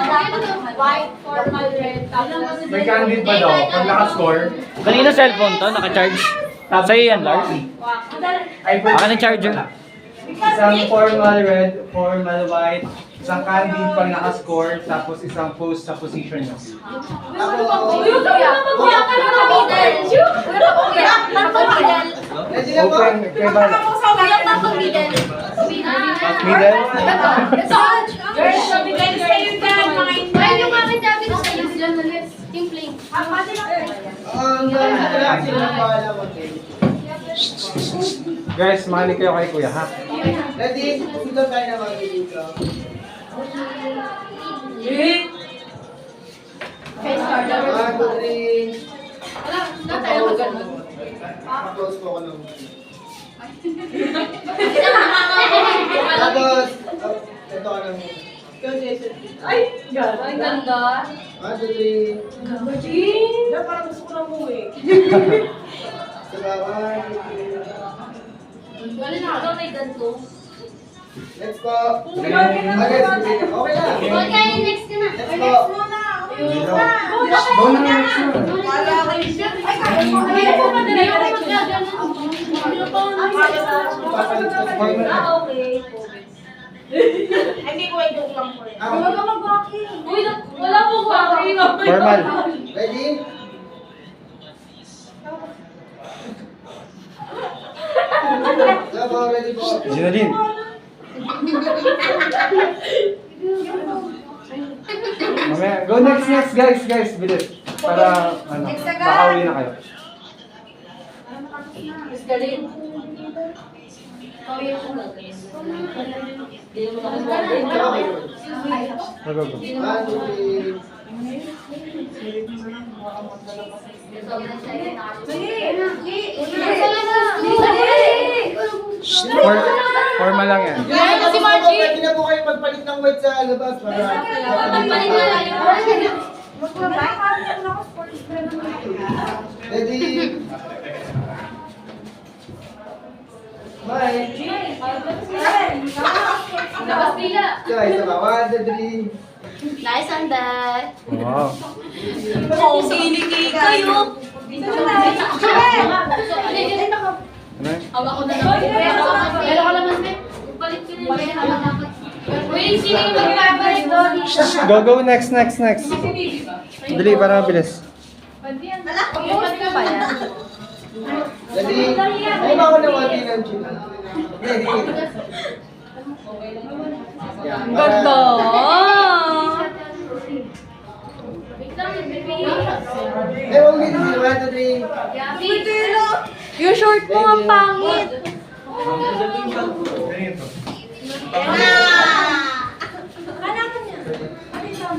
white, formal, red, tapos May candid pa daw. Pag naka-score, Kanina cellphone to, naka-charge. Sa'yo yan, Lars. ay Akin ang charger. Isang formal red, formal white, isang candid pag naka-score, tapos isang post sa position nyo. Ready na po? Open, kay Bala. Middle? Sino ang bahala mo, Tay? Guys, makinig kayo kay Kuya, ha? Ready? Dito tayo na mag-dito. One, two, three. Close po ko lang. Tapos, ito ka lang. Ay, gano'n. Ang ganda. One, two, three. Parang gusto ko lang umuwi. Diba? One, two, three. Wala na ako, may ganito. Next po. Okay lang. Next ka na. Next po. Go na next one. Hindi ko i-joke lang po. Uy, wala po ko. Formal. Ready? Diba? Ready po. Ginalin. Mamaya, go next guys, bilis. Para, makauwi na kayo. Mas galing. Kawin ko lang. Hindi mo na Go, go, go. One, two, three. Formal lang yan. Si Margie. Pwede na po kayo magpalit ng white sa labas para ready? Bye. Labas nila. Guys, diba? One, two, three. Nice on that. Wow. Oh, siniki kayo. Ano? Hawak ko na lang. Pero ko naman, Bek. Balik ko na yung Uy, sino yung magbabalik doon? Go, next. Dali, para mabilis. Post na ba yan? Ready? Ay, ba ako nawati ng chin? Ready? Yan. Ganda. Eh, huwag dito. One, two, three. Yung short mo ang pangit.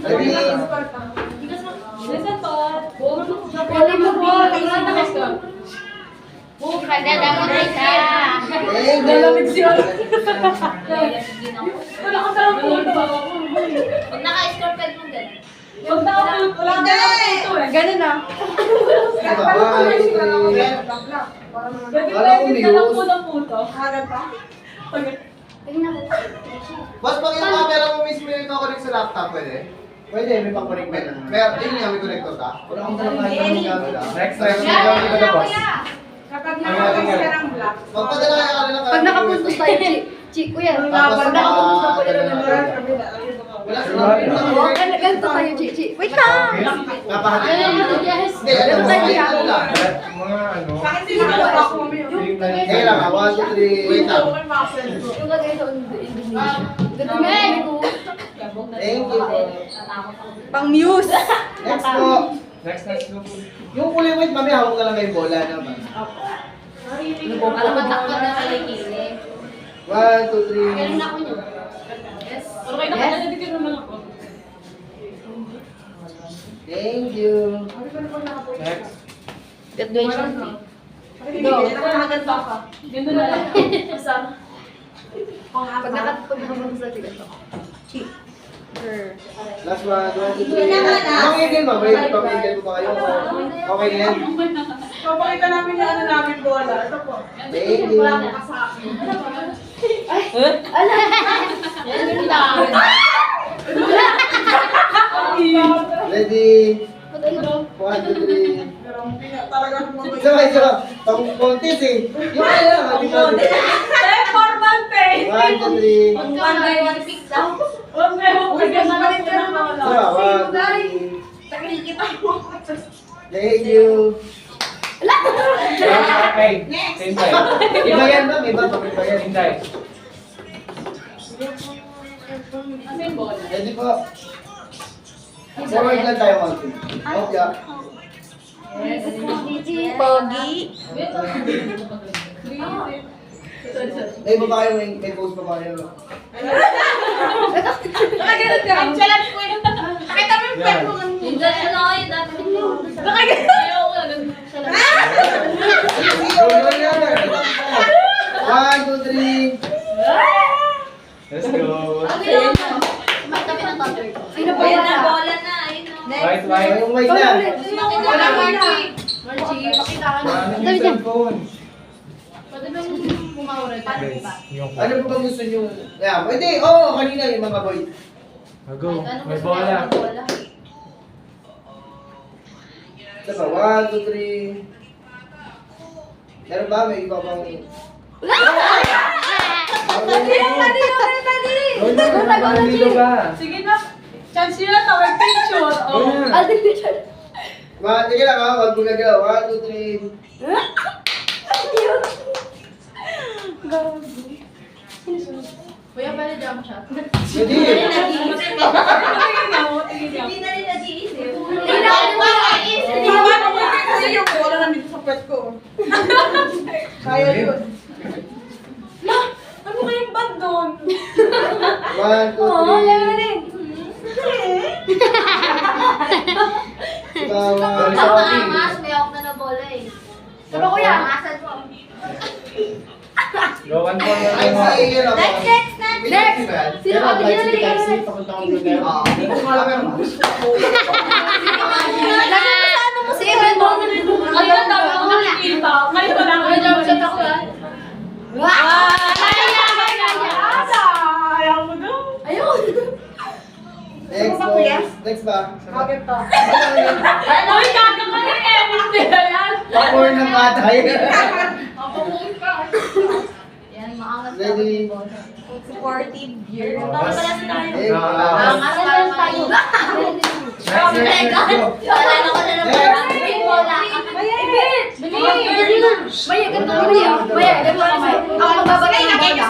Ready? Listen po. Pwede mo po. Pagdadamot na isa. Dalamig siya. Wala ko talang punto. Pag naka-score peg mo ganun. Huwag na ako. Wala na ako ito eh. Ganun na. One, two, three. Parang umiwas. Puto. Boss, pag yung camera mo mismo yung ikaw-connect sa laptop, pwede? Pwede, may pang-connect ba na? Pero, yun nga, may connector ka? Wala akong pang-connect ng camera. Next. Go to the boss. Kapag nakakas ka ng black. Magpadala ka kanila Pag nakapuntos tayo, kuya. Tapos Pag nakapuntos tayo, wala sa ganito tayo, Chichi. Wait lang! Napakaganda. Yes. Hindi, ano lang. Mga ano. Bakit sila nakakas ko mamaya? Kaya lang, 1, 2, 3, wait lang. Yung lagay sa Indonesia. Thank you po. Pang muse! Next po. Next. Go. Yung kulay white, mami, hawak na lang may bola naman. Alam mo, takot na kalikili. 1, 2, 3. Meron ako niyo. Yes. Pero kayo nakadadikin naman ako. Thank you. Next. Graduation fee. Nakakaganda ka. Ganda na lang. Pag nakapuntos tayo, ganito. Chi. Last one, 1, 2, 3. Okay din, ma'am. Ready pa, may mo ba kayo? Okay na yan. Papakita namin yung ano namin bola. Ito po. Thank you. Wala ka sa akin. Ready? Pag ano, Sabay. Pang-contest eh. Yung kaya lang, hindi ka. Formal pay. 1, 2, 3. One by one pick lang. Huwag na yung Balik ka na mga Sarap, 1, 2, 3. Nakikita mo. Thank you. Okay. Hintay. Iba yan ba? May iba pa. Iba yan. Hintay. Ano yung bola? Ready po. Forward lang tayo, 1, 2. Oh, yeah. Pogi. May iba pa kayo, may post pa ba kayo? Nakagalit ka. Chalat ko yun. Nakita mo yung pet mo. Hindi na ako yun. Dati Nakagalit. Ayaw ko. One, two, three. Let's go. Mas kami ng tatlo ko. Sino ba Ayan yan? na, bola na. Ayun na. White, white. Yung white na. Wala Margie. Margie, makita ka na. Ano yung cellphone? Pwede ba yung pumawala? Ano po bang gusto nyo? Yeah, pwede. Oo, kanina yung mga boy. Go. May bola. Ito ba? One, two, three. Meron ba? May iba pang... Dito ba? Sige na. Chance nyo na tawag picture. Oh. Sige lang ha, wag mo gagalaw. One, two, three. Kuya, pwede jump shot. Hindi. Hindi na rin nag-iisip. Kasi yung wala na dito sa pet ko. Kaya yun. Ano kayong band doon? One, two, three. Bawal. Mas, may ako na bola eh. Diba, kuya? Masan mo. Go, 1 point na Ay, lang. sige lang. Next! Sino ka? Bigyan na rin kayo. Hindi ko alam yan. Ano mo si Evan mo? Ayun, dami ako nakikita. Ngayon wala ko May jump shot ako ah. Ayaw mo daw. Ayun! Next boss. Next ba? Bakit to? Uy, kaka ka ni Evan nila yan. Popcorn ng patay. Yan, maangas ka. Ready? Supportive year. Oh, Tama mas- pala sa tayo. Next. Angas para tayo. Wala ko na naman. Yung bola. Maya, ganito ko Maya. Maya, ganito ka Maya. Ako magbabato ng bola.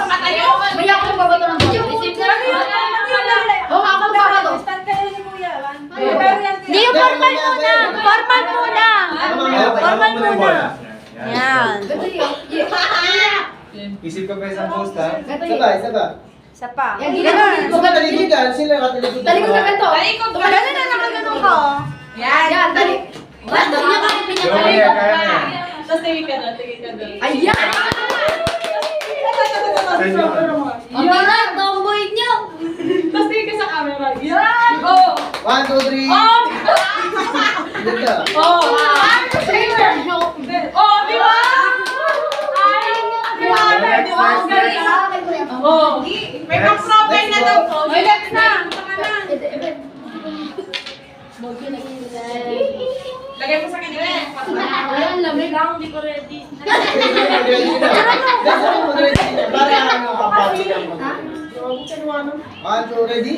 Maya, ako magbabato ng bola. Isip na. Oo, ako magbabato. Hindi, yung formal muna. Formal muna. Formal muna. Yan. Isip ko pa isang post ha. Isa ba? Isa pa. Yan, Sa katalikod ka, sila katalikod. Talikod ka ganito. Ganun na nakaganon ko. Yan. Yan, talik. Wala, pinya ka, pinya Go, ka. Maya, kaya na. Tapos tingin ka doon, tingin ka doon. Ayan! Ang bigat, tomboy niyo. Tapos tingin ka sa camera. Yan! Oh! 1, 2, 3. Oh! Ganda. Oh! Oh, di ba? Ay, di ba? Di ba? Ang galing. Oh. May pang-profile na daw ko. May next na. Lagay mo sa kanila. Ayan, lamig lang, hindi ko ready. Para ano, kapatid ang mga. 1, 2, ready?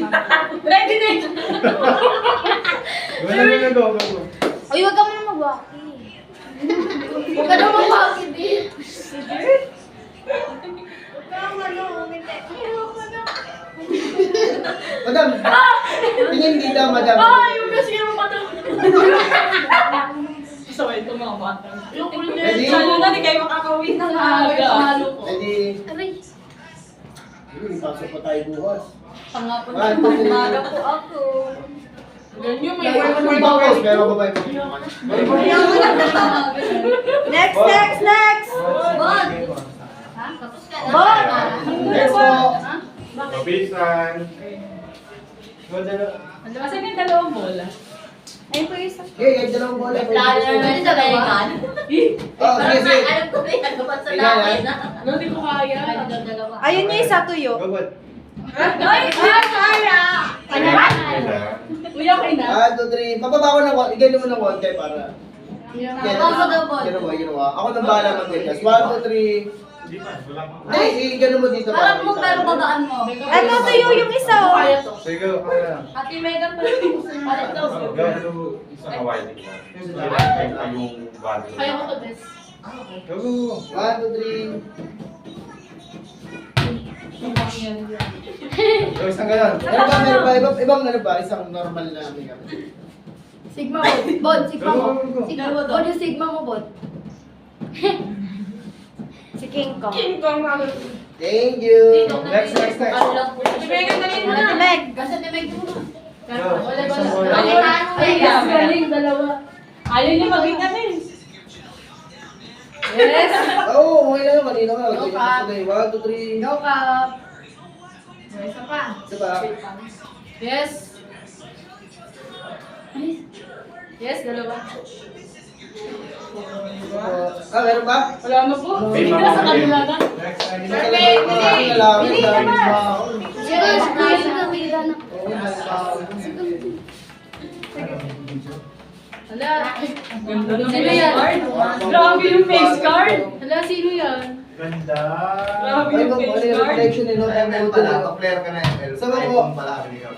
Ready na yun. Wala na go, go, go. Uy, huwag ka muna mag-waki. Huwag ka na mag-waki, babe. Madam, tingin dito, madam. Ay, yung kasi yung mata. Sabay ito mga bata. Ready? Lalo na, di kayo makakawin ng aga. Ready? Aray, Pasok pa tayo bukas. Pangapon One, na two, three. umaga po ako. Ganyan, may May bangos, meron ba ba ito? Next, next, next! Bon. Ha? Tapos ka na. Bon. Next po. Mabisan. Kasi may dalawang bola. Ayun po yung isa. Okay, kahit dalawang bola. Lalo na sa American. Oh, sige, sige. Alam ko ba yan? Dapat sa Tingnan, lakin. Ano, di ko kaya. Dalawa. Ayun yung isa, tuyo. Go, good. Ay, kaya! Ano? Kuya, okay na. 1, 2, 3. Pababa ko ng konti. Igay mo ng konti para... Ginawa. Ako nang bahala mag-adjust. 1, 2, 3. Hindi pa, wala pa. Hindi, gano'n mo dito. Harap mo pero babaan mo. Ito tuyo yung isa oh. Kaya to. Sige, kaya. Ate Megan pa rin. Kaya to. Gawin isang Hawaii din ka. Kailangan pa yung value. Kaya ko to, bes. Go. 1, 2, 3. Go, isang ganun. Meron ba? Ibang ano ba? Isang normal na makeup. Sigma mo. Bod, sigma mo. Go, go, go. Sigma mo. Bod yung sigma mo, bod. Si King Kong. King Kong namin. Thank you. Next. Si Megan dali mo na. Meg. Kasi ni Meg muna. Go. Wala ba? Isang bola. Ay, galing, dalawa. Ayaw niya maging kami. Yes. Oo, okay lang. Kanina ka. Go, Kap. 1, 2, 3. Go, Kap. Isa pa. Isa pa. Yes. Yes, dalawa. Meron ba? Wala na po. May Sige mga na sa kanila na. Next. Bili naman. Yes, please. Hala. Sino yan? Grabe yung face card. Hala, sino yan? Ganda. Grabe yung face card. Collection nilo. ML pala, pa-player ka na ML. Saan ba po? iPhone pala, ML.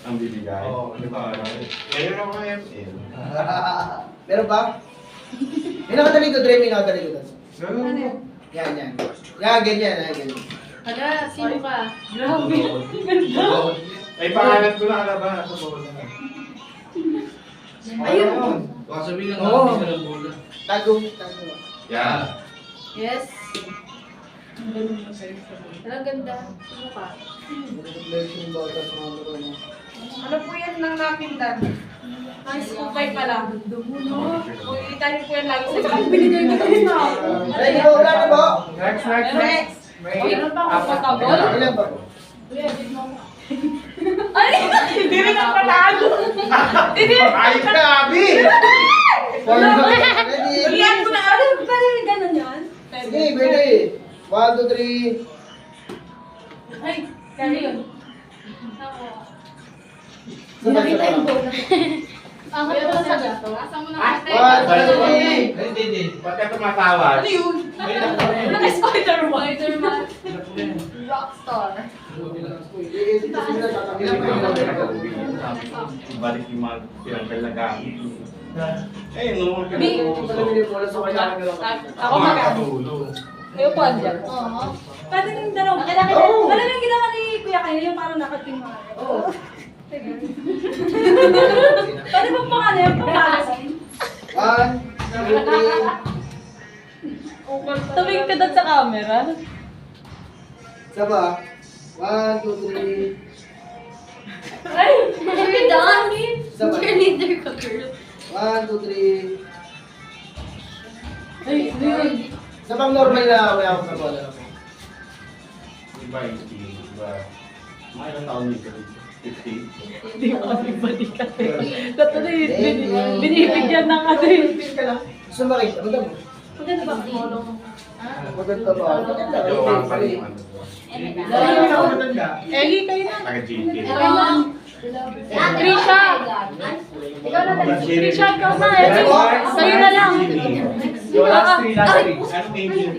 Ang bibigay. Oo, di ba? Ngayon ako ng ML. Meron ba? May nakadali ko, Dre. May nakadali ko. Go. Yan. Yan, ganyan. Hala, sino ka? Grabe. Ay, pangalan ko na alaban. Ako ba na. Ayun. Baka sabihin ng Oo. mga ka ng bola. Tago. Yan. Yes. Hala, ganda. Sino ka? Collection ba ito sa mga bro, no? Ano po yan ng napindan? Nice kupay pala. Kita niyo po yan lagi sa Saka binigay ko tapos na. Ay, wala na ba? Next. May Meron pa ako apat. pagkabol. Ilan ba po? Ay! Hindi rin ang panalo. Ay, grabe! Ready? Iyan mo na. Ano ba rin ganun yan? Sige, pwede. 1, 2, 3. Ay, kaya yun. Nakita yung bola. Ang hapon na sa gato. Asa mo na ate? 1, 2, 3. Hindi. Ba't ka tumatawad? Ano yun? Naka-Spider-Man. Spider-Man. Rockstar. Balik yung mga pinangkal na gamit. Eh, no, Ako makakatulong. Kayo po andyan. Oo. Pwede yung dalawa. Nakita Oo. Wala nang ginawa ni Kuya kayo yung parang nakating mga. Oo. Pwede mo pang ano yung pangalasin? 1, 2, 3. Tumingin ka doon sa camera. Isa pa. 1, 2, 3. Ay! You're done. Isa pa. Cheerleader ka, girl. 1, 2, 3. Ay, ay. Sa pang normal na may ako sa bola. Iba yung speed, iba. Mga ilang taon dito? 50? Hindi ko kasi ka. Tatuloy, binibigyan ng ano yun. Gusto makita? Maganda mo? Maganda ba? Maganda ba? Maganda. Jowa pa rin yung ano. Eli, kayo na. Taga-GT. Trisha! Ikaw na tayo. Trisha, ikaw na. Eli, kayo na lang. Yo, last 3. Ano name yun?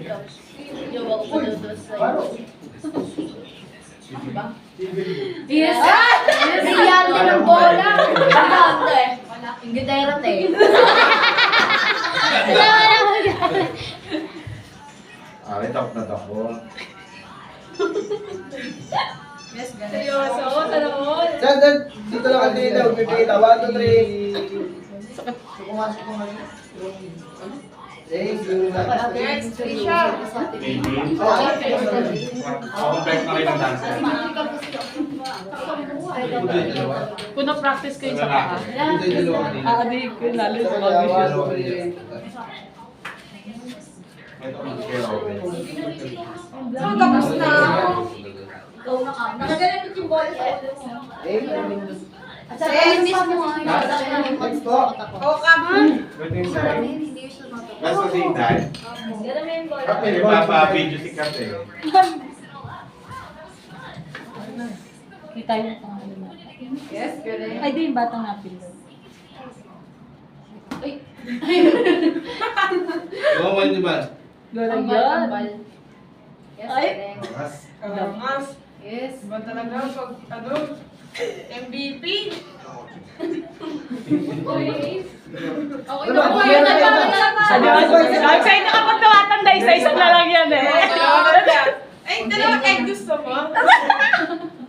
Yes! Yes! Yan din ang bola! Yung gitara te. May top na tapo. Seryoso, tanong. Saan? Dito lang ang dito. Pipita. 1, 2, 3. Thank you. Next, Trisha. Maybe. Complex na kayo ng dancer. Kung na-practice kayo sa paa, Dito yung dalawa kanina. aadig ko yung lalo sa Isa mga pa, visual. 1, 2, 3. Ito ang kaya open. So, tapos na. Ikaw na ka. Nakagalit yung bola sa ulo mo. Thank you. At sa miss mo nga. Next po. O, come. Good thing sa'yo. Hindi siya matagal. That's the same time. Ganun mo yung bola. Kapag nagpapa-video si Kat eh. Kita yung pangalan natin. Yes, correct. Ay, di yung batang napil. Uy, Gawa di ba? Tambal. Yes, Ay. correct. Mas, Yes. ba talaga pag ano, MVP? Okay na po yun. Sa'yo na kapag tumatanda, isa-isa na lang yan eh. Ay, dalawang egg gusto mo?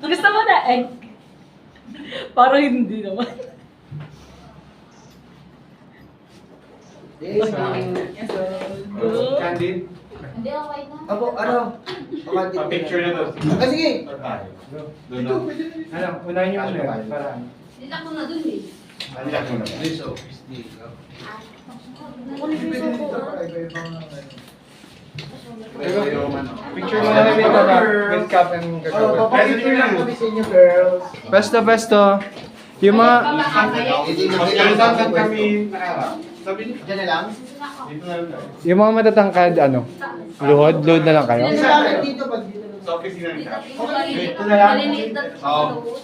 Gusto mo na egg? Parang hindi naman. Candid. Hindi, okay na. Apo, ano? Pa-picture na to. Ah, sige. Doon na. Ano, unahin niyo muna yun, para ano. Nilak ko na dun eh. Andiyan mo na. This office day. Picture mo na rin with cap and Oh, gagawin. papapicture lang kami sa inyo, girls. Pesto. Yung mga, Magkalisan kami nakaharap. Sabi niyo, Diyan na lang. dito na lang tayo. yung mga matatangkad, ano, load na lang kayo. Isa lang dito pag dito na Sa office nila nila. Ito na lang. Maliliit na Oo.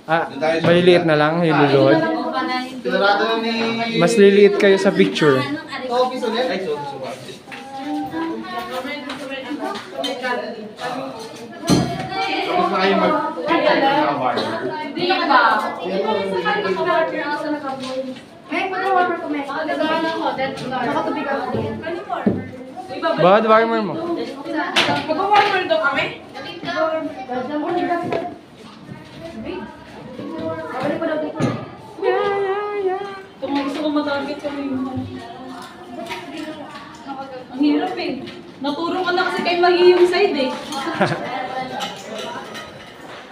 Ah, maliliit na lang, yung luluhod. Sigurado na ni... Mas liliit kayo sa picture. Sa office ulit? Ay, so. Tapos na kayo mag-picture sa bar. Hindi ba? May mag-warmer ko, may. Makagagawa ng hotel. Nakatubig ako. Bakit warmer mo? Mag-warmer daw kami? Kung gusto ko matarget kami ang hirap eh. Naturo ko na kasi kay Mahi yung side eh.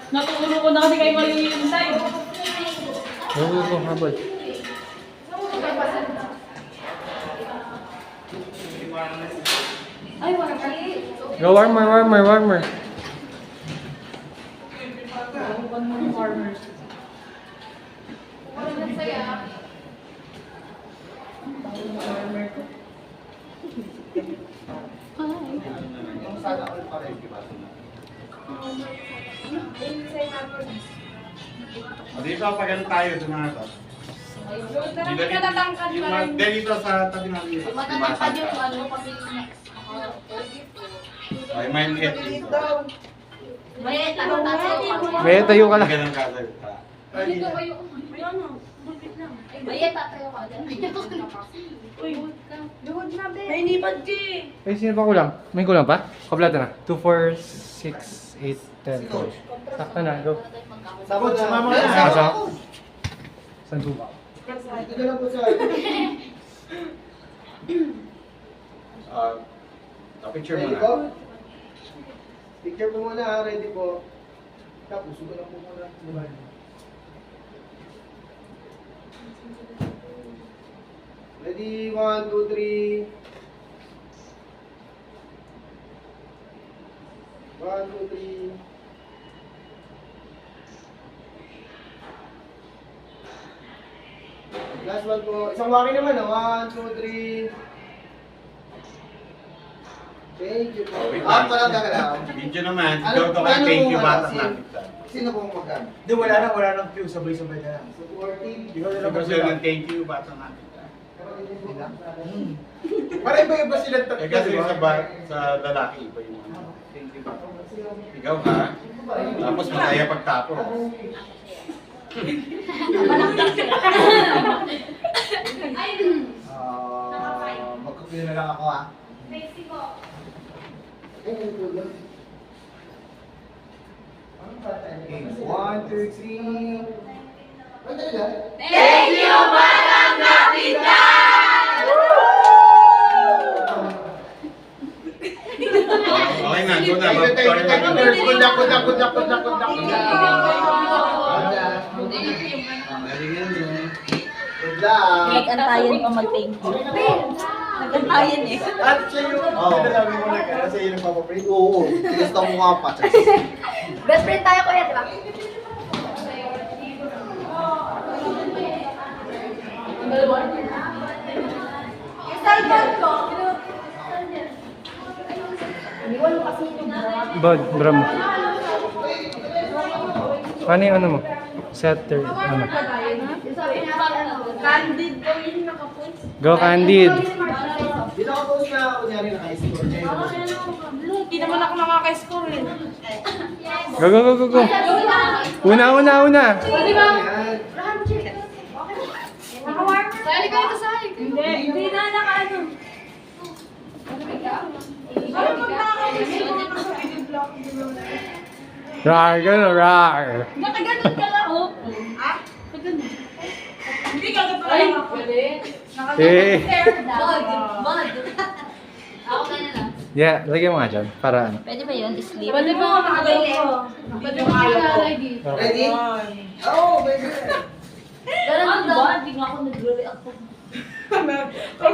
Naturo ko na kasi kay Mahi yung side. Go, habol. Ay, wala ka. Go, warmer. Dito, pag ano tayo, doon na ito. Dito sa tabi namin dito. Matatangkad yung ano, pamilya niya. Ay, may liit. May tanong tayo. May tayo ka lang. Ganun ka tayo. Dito kayo. May tatayo ka dyan. May nipad ka eh. Eh, sino pa kulang? May kulang pa? Kompleto na. 2, 4, 6, 8, 10, 12. Sakto na, go. Sabot, sumama Asa? ka sa ako. Saan po ba? Dito na lang po sa... Picture mo Ready na. po? Picture po muna, ha? Ready po. Tapos, sugo lang po muna. Ready, 1, 2, 3. 1, 2, 3. Last one po. Isang waki naman, 1, 2, 3. Thank you po. Parang gagalaw. Video naman. Ano- Ikaw to kay ano thank po you, nga, batang si- nakita. Sino po magkano? Hindi, wala nang cue. Sabay-sabay na lang. Supporting. Ikaw na lang Ikaw sila ng thank you, batang nakita. Para iba-iba sila tatlo, Eh kasi di ba? sa lalaki, iba yung ano. Thank you, batang. Ikaw ha? Tapos masaya pagtapos. Magkakil na lang ako ha. Okay, 1, 2, 3. Ay, talaga? Thank you, Batang Kapitan! Okay na, go na. Thank you, thank you. Good luck, good luck, good luck, good luck, good luck. Good luck. Nag-antayan pa mag-thank you. Nag-antayan eh. At siya yung pinalabi mo na kaya sa iyo nagpapaprint. Oo, tigas na mukha pa. Best friend tayo, kuya, di ba? Yung cellphone ko. Iniwan mo kasi yung Bad, bram. Ano yung ano mo? Setter, ano? Yung sabi niya, ano, Candid daw yung nakapost. Go, Candid. Di naka-post na ako kunyari naka-score. Hindi naman ako nakaka-score eh. Go, go, go, go, go. Una. Pwede ba? Yan. Sali kayo to sali. Hindi na naka-ano. Ano pag nakaka-score ako sa video vlog? Rar, gano'n, rar. Nakaganon ka lang, oh. Ha? Hindi ka na pala ako. Eh. Bod. Ako na na. Yeah, lagyan mo nga dyan. Para ano. Pwede ba yun? Sleep? Pwede mo nakaganon. Pwede mo na ready. Ready? Oo, pwede. Ganun ba? Hindi nga ako nagre-react. Ay,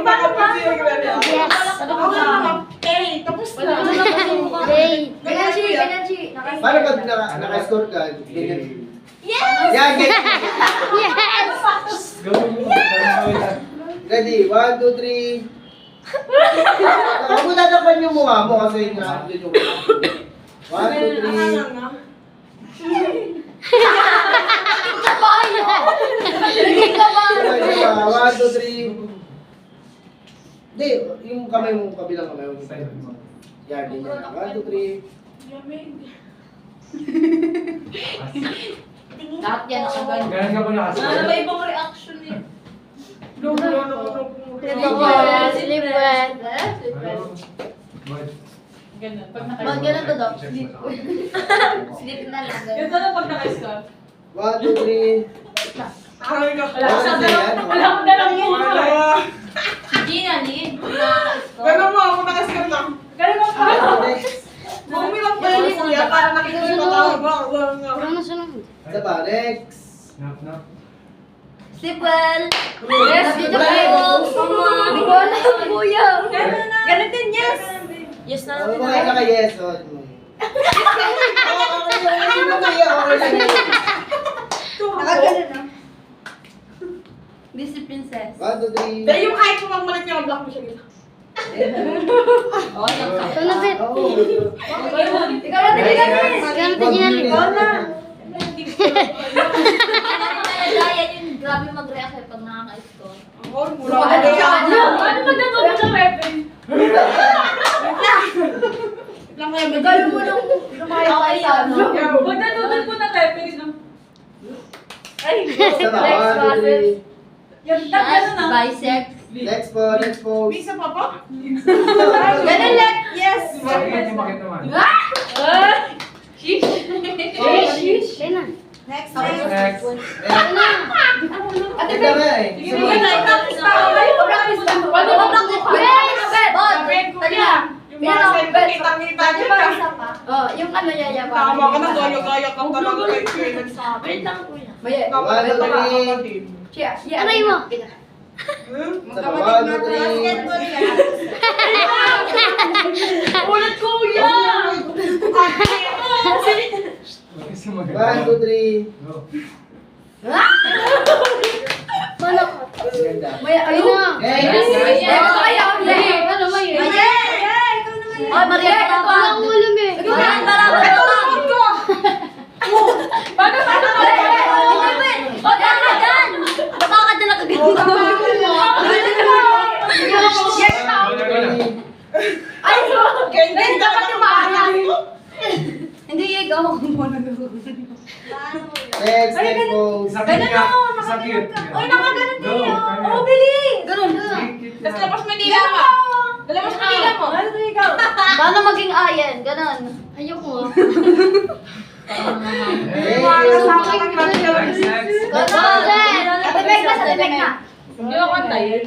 paano ba? Yes. Ako naman, okay, tapos na. Hey. Ganyan, Chi. Paano pag naka-score ka? Ganyan. Yes! Yan, ganyan. Go, go, go. Ready? 1, 2, 3. Huwag mo tatapan yung mukha mo kasi nga yun yung 1, 2, 3. One, two, three. Hindi, yung kamay mo, kabilang kamay mo. Yan, din yan. 1, 2, 3. Lahat yan ako ganun. Ganun ka po nakasal. Ano ba ibang reaction eh? Sleep well. Bod. Ganun. Pag Mag ganun to daw. Sleep na lang. Ganun na pag naka-score. 1, 2, 3. Wala Wala ko na yan. wala ko dalang yun. Si Gina, Lid. Nakaka-score. Gano'n mo ako nakascan lang. Ganun mo pa. Next. Bumilang pa yun kuya para nakita yung matawag mo. Isa pa, next. Knock, knock. Sleep well. Yes, Love you, good Joy. night. Hindi ko alam, kuya. Ganun din, yes. Yes na Ano lang. ba kayo naka-yes? Okay lang yan. Nakaganon na. Busy princess. 1, 2, 3. Dahil yung height mo magmalit niya, mag-block mo siya nila. Oh, Tunapit. ikaw na tingin. Ikaw na tingin. Ikaw na. Yan yung grabe mag-react pag nakaka-score. Ako, mula ko na yan. Ano pag natutunan ng weapon? Lang kaya ba? Gano'n mo nung lumaya tayo sa ano. Pag natutunan po ng weapon, no? Ay, Isa pa, 1, 2, 3. yung tag ganun na. Bisect. Next po, next po. Bisa pa pa? Ganun lang. Yes. Bakit yung bakit naman? Sheesh. Next. Next. Ate Ito nga eh. Sige, practice pa ako. Practice ba? Pwede mo practice ba? Bod. Kapit ko Tali yan. lang. Yung mga side ko, kitang-kita Pwede niya ba ka. isa pa? Oh, yung ano yaya pa. Tama ka na, gaya-gaya ka talaga kay Kevin sa akin. Wait lang, kuya. Maya. Tama ka na kapatid. Aray mo. Isa pa, 1, 2, 3. Ulit, kuya! Isa mag- 1, 2, 3. Go. Wala ko. Ganda. Maya, ayun na. Next. Kaya, ano ba yun? Maya. Ay, Maria, ito ang ulam eh. Ayan, marami ito lang. Paano O, dyan ka dyan. Baka ka dyan nakaganda. Yes, Go na, go na. Ay, so. Ganyan dapat yung maayos. Hindi, ikaw. Next, next po. Isa cute ka. Isa cute. Uy, nakaganon Go. kayo. Kaya. Oh, bilis! Ganun. Tapos labas mo yung dila mo. Dala mo sa kanila mo. Ano to ikaw? Paano maging ayan? Ganun. Ayoko. Hey, Next, next. Ganun. Atipek na, atipek na. Hindi ako antayin.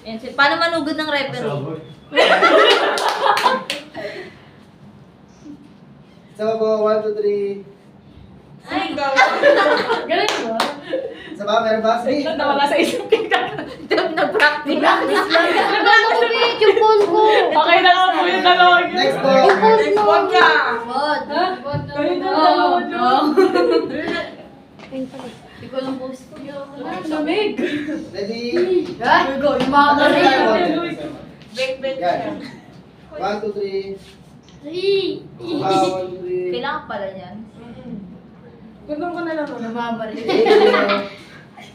Yan, paano manugod ng referee? Sabot. Isa pa po, 1, 2, 3. Ay, galing mo. Isa pa, meron ba? Sige. Nawala sa isip kita. Nag-practice lang. Yung phone ko. Okay na lang po yung dalawa. Next po. Next one ka. God. Kayo na dalawa nyo. Ikaw lang post ko. Ang lamig. Ready? Go, yung mga Bake. Yan. 1, 2, 3. 1, 2, 3. Kailangan pala yan. Gandong ka na lang. Namamaril.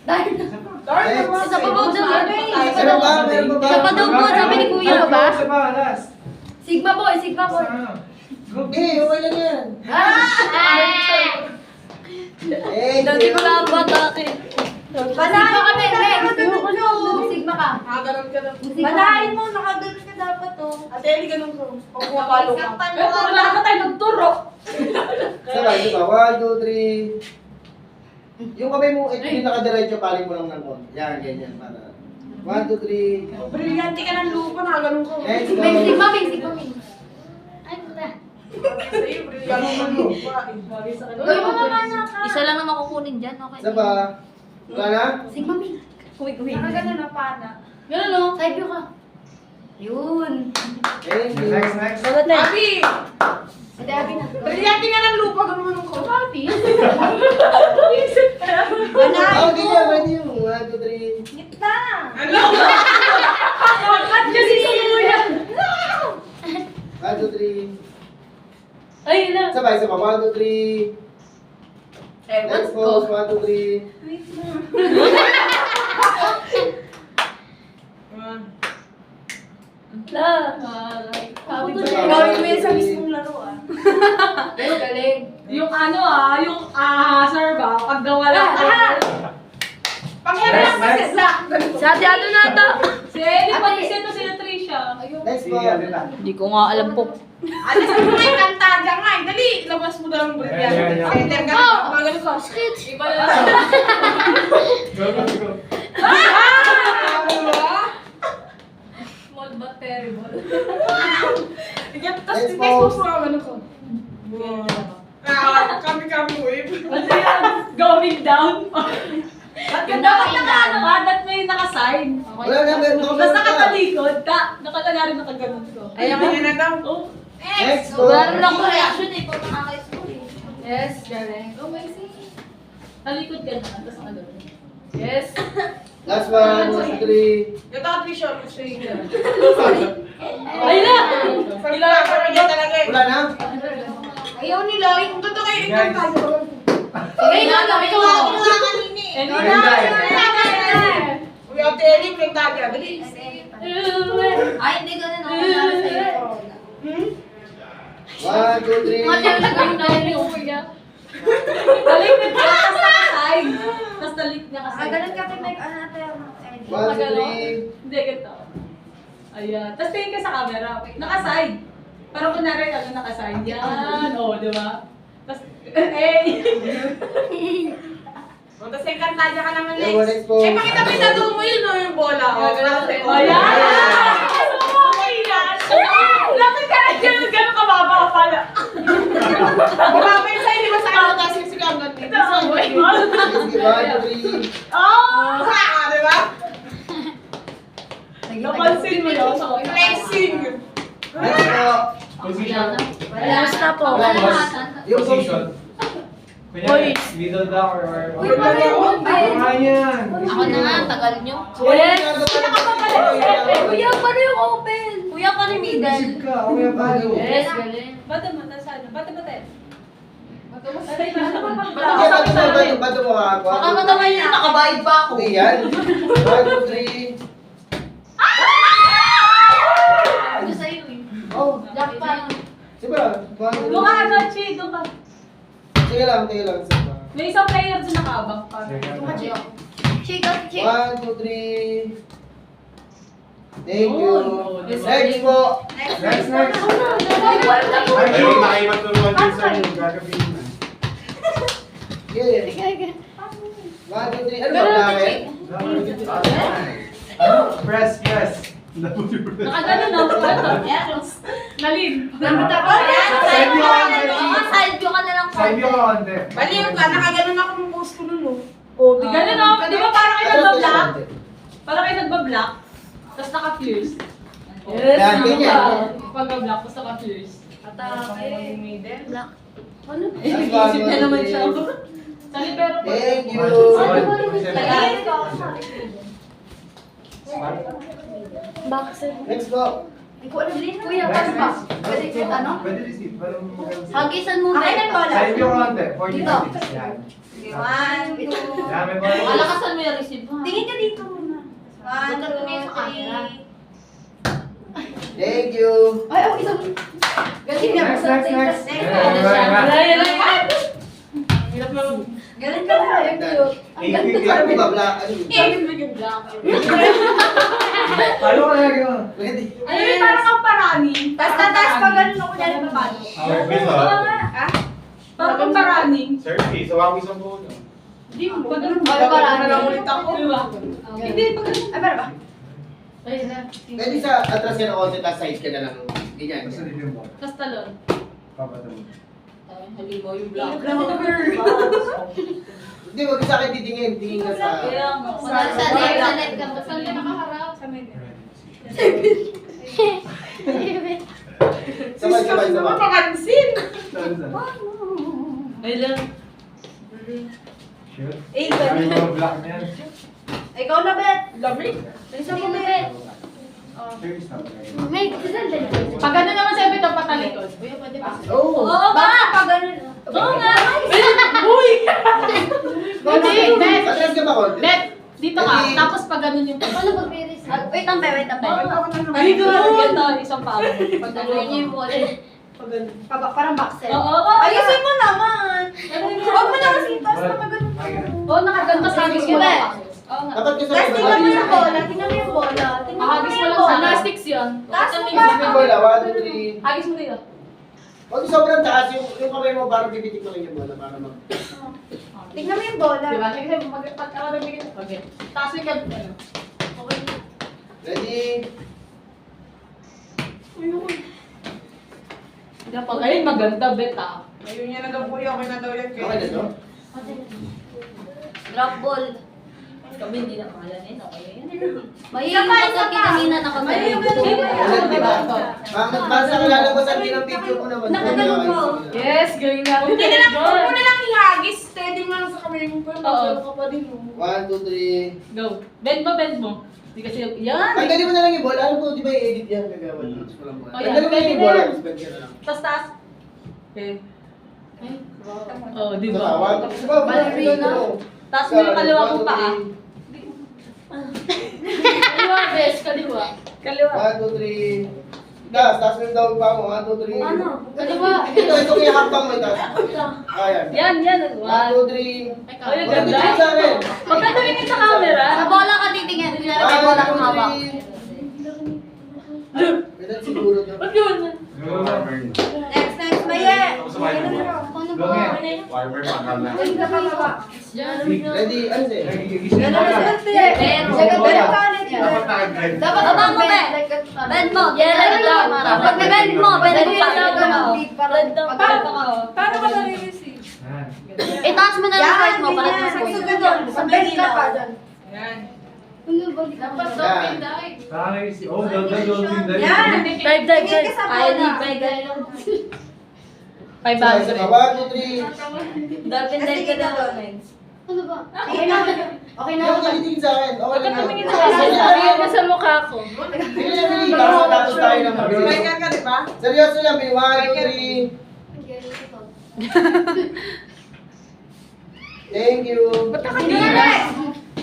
Dahil Darn, Isa pa ba daw? Meron ba? Meron ba? Isa pa daw po, sabi ni Kuya ba? Isa pa, last. Sigma boy, Sigma boy. Hindi, okay lang yan. Dati ko lang bata akin. Sigma ka, Bebe. Sigma ka. Nakaganon ka daw. Banahin mo, nakaganon ka dapat to. Ate, hindi ganun ko. Pag pumapalo ka. Pero wala ka tayo nagturo. Sabay, di ba? 1, 2, 3. Yung kamay mo, ito yung nakadiretso, paling mo lang ng konti. Yan, ganyan. Para. 1, 2, 3. Brilyante ka ng lupa, nakaganon ko. Next, go. May Sigma, may Sigma. Ay, puta. Sa'yo, brilyante ng lupa. Bagay sa kanila. Uy, mga mana ka. Isa lang na makukunin dyan, okay? Isa pa. Wala na? Sigma, may. Nakaganon na pana. Ganun o. Side view ka. Yun. Thank you. Next. Abi! Ate Abby na. Brilyante nga ng lupa, ganun ko. Happy. Oh, ganyan. Pwede yung 1, 2, 3. Gitna! Ano? At kasi sa kuya! 1, 2, 3. Ay, yun na. Sabay, sabay. 1, 2, 3. Ewan Next ko. pose. 1, 2, 3. Happy Gawin mo yan sa mismong laro, ah. Galing. Yung ano yung sir ba? Pag nawala ka. Pangyarin lang kasi sa... Sa ate ano na ito? Si Eddie, pag-isip to sila Trisha. Next Sige, pose. ano na. Hindi ko nga alam po. Ano sa mga kanta dyan nga, dali, labas mo daw ang brilyante. Ayan, ayan. Ay, terga ka, magaling ko. Iba na Go, go, go. Small but terrible. Tapos Next next pose. mo ano ko. Kami wave. Ano yan? Going down? Ba't ka dapat naka-ano ka? Ba't may naka-sign? Wala na, meron. Tapos nakatalikod ka. Nakakala rin nakaganon ko. Ayan mo na daw. Oh. Next Wala rin pose. ako reaction eh. Pag nakaka-score eh. Yes, galing. Oh, may see. Talikod ka na. Tapos nakaganon. Yes. Last 1, 2, 3. Ito ka Trisha, gusto yun. Ay na! Kailangan ka rin talaga eh. Wala na? Ayaw nila, yung totoo kayo rin Guys. tayo. Ay, na, ito. And Ayun, guys. Uy, Ate Ellie, play tayo. Dali. Ay, hindi ganun ako. Wala sa'yo. 1, 2, 3. Ang dahil yung kuya. Talikod ka, tapos naka-sign. Tapos talikod niya kasi. ka kay Mike, ano natin? 1, 2, 3. Hindi, ganito. Ayan. Tapos tingin ka sa camera. Naka-sign. Parang kunwari ano, naka-sign. Yan. O, di ba? Tapos, Tapos yung kanta dyan ka naman Ewan, next. next pose. Eh, pakita mo yung tattoo mo yun, no, yung bola. O, O, yan! Okay yan! Lapit ka na dyan. Gano'n kababa ka pala. Bumaba yung sa'yo, di ba sa ano, tapos yung sigang ganito. Ito ang boy mo. Sige, 1, 2, 3. Oh! Ha, di ba? Napansin mo yun. Flexing. Next po. Position. Basta po. Wala na. Yung Position. Kunyari, middle down or... Uy, pare, Mga yan. Ako na nga, tagal nyo. Yes! Kuya, paano yung open? Kuya ka ni Isip middle. ka, kuya paano? Yes, galing. Bata mo, nasa ano? Bata mo tayo. Bato mo ako. Baka matamay nyo, nakabayad pa ako. Hindi yan. 1, 2, 3. Ano sa'yo eh? Oh, Jackpot. sige lang. 1, 2, Doon ka, 3. ano, Chi, doon ka. Sige lang, sige lang. Sige lang. May isang player doon nakaabang pa. Sige. Chica, 1, 2, 3. Thank you. Oh, Next po. Next. Ayun, nakaimatulungan din sa yung gagawin na. Sige. 1, 2, 3. Ano ba plake? Ano? Press. Nakagano na, ano? Nalim. Side view ka, Becky. Side view ka na lang. Side view ka konti. Baliw ka, nakaganon ako ng post ko nun, no. Oh, di ganun no? Di ba parang kayo nagbablock? Parang kayo nagbablock, tapos naka-fuse. Yes, Yan, ganyan. pag-block, tapos naka-fuse. Black. Ano? That's Isip one, na naman one, siya. Sali pero po. Thank you. Boxer. Next po. Kuya, paano ba? Pwede ko ano? Pwede receive. Parang maganda. Hagisan mo. Akin ang bola. Side yung konti. 40 Dito. minutes. Yan. Okay, 1, 2. Yan, may bola. Alakasan mo yung receive mo. Tingin ka dito muna. 1, Punta tumingin sa camera. 2, 3. Thank you. Ay, oh, isang... Galing na. Next, next, next. Next. Yan, yan, yan. Galing ka na. Thank you. Ang ganda. Ano ba, black? Ano yun? Ano ka na gano'n? Pwede. Ano yung parang kang parani? Tas pa ganun ako dyan yung papalo. Service, Oo oh. nga. Ha? Parang kang parani. Service, so ako isang buo. Hindi mo, pag ganun. Parani. na lang ulit ako. Hindi, pag ganun. Ay, para ba? Ayun na. Pwede sa atras ka na konti, tapos side ka na lang. Ganyan. Basta din yung bola. Tas talon. Papataw mo. Halimaw yung black. Hindi, huwag sa akin titingin. Tingin ka sa... Sa net ka. Saan ka nakaharap? Sa may Sabay, sabay, sabay. Mapakansin! Saan, saan? Ay lang. Sure? Eh, Sabi mo ang black na yan. ikaw na, Bet. Lamig. Isa mo, Bet. Serious na ba? May, saan din? Pag ano naman sabi ito, patalikod. Kuya, pwede ba? Oo. Oo ba? Pag ganun. Oo nga. Uy! Hindi, Bet. Atras ka ba konti? Bet, dito ka. Hindi. Tapos pag ganun yung... Paano mag-release? Wait, tampay. Ay, doon. Ito, isang palo. Pag Tuloy niyo yung bola. Parang boxer. Oo. Ayusin mo naman. Huwag mo na kasi itas na magano. Oo, nakaganda sa hagis mo lang. Oo nga. Dapat ka sa Guys, tingnan mo yung bola. Tingnan mo yung bola. Hagis mo lang sa plastics yun. Taas mo Tingnan mo yung bola. 1, 2, 3. Hagis mo dito. Huwag sobrang taas. Yung kamay mo, parang pipitik mo lang yung bola. Para mag... Tingnan mo yung bola. Diba? Kasi pagkakaroon ng bigyan. Okay. Taas mo yung ano. Okay. Ready? Ayun, maganda, Bet ah. Ayun niya na daw kuya, okay na daw yan. Okay na to? Drop ball. Kami hindi na pangalan eh. Okay. May kasi kanina nakagaling. Ayun, ganun. Ulit, di ba? Basta kalalabasan din ang picture ko naman. Nakaganon po. Yes, galing na. Huwag mo na lang ihagis. Steady mo lang sa kamay mo. Pero Oo. magano ka pa din. 1, 2, 3. Go. Bend mo. Hindi kasi, yan. Tanggalin mo na lang yung bola. Ano po, di ba i-edit yan? Gagawa. Oh, yan. Tanggalin mo lang yung bola. Tapos bend ka na lang. Tas taas. Okay. Oh, di Diba? ba? 1, 2, 3. Ballerina. Taas mo yung kaliwa kong paa. Kaliwa, bes. Kaliwa. Kaliwa. 1, 2, 3. Taas mo yung down pa mo. 1, 2, 3. Ano? Kaliwa. Ito kaya hakbang mo itaas. Ayan. Yan. 1, 2, 3. Oh, yung Wala ganda. tingin sa akin. Huwag ka tumingin sa camera. Sa bola ka titingin. Hindi na may bola kang hawak. 1, 2, 3. Ganun siguro to. Ba't yun? Next, Maye. Ako sa wiper mo. Paano Go ba? ahead. Wiper, pangkal na. Huwag ka pababa. Ready? Ano sa'yo? Nagigising Ganun ka. na sa'yo. Ganun ka ulit. Dapat naka-grade. Dapat abang mo, be. Bend mo. Yan lang. Pag na-bend mo, bend mo pa. Paano ka nare-receive? Yan. Itaas mo na yung part mo para sa Sabay ka pa dyan. Yan. Dapat Yan. Nice. Oh, ganda dolphin dive. Yan. Dive. Tingin ka sa bola. Sabay, sabay. 1, 2, 3. Dolphin dive ka daw. Ano ba? Okay na. Okay na. Huwag ka titingin sa akin. Okay Huwag ka na. tumingin sa akin. Sabihin mo sa mukha ko. Bili na, bili. Para matapos tayo ng mabilis. Biker ka, di ba? Seryoso lang, may 1, 2, 3. Thank you.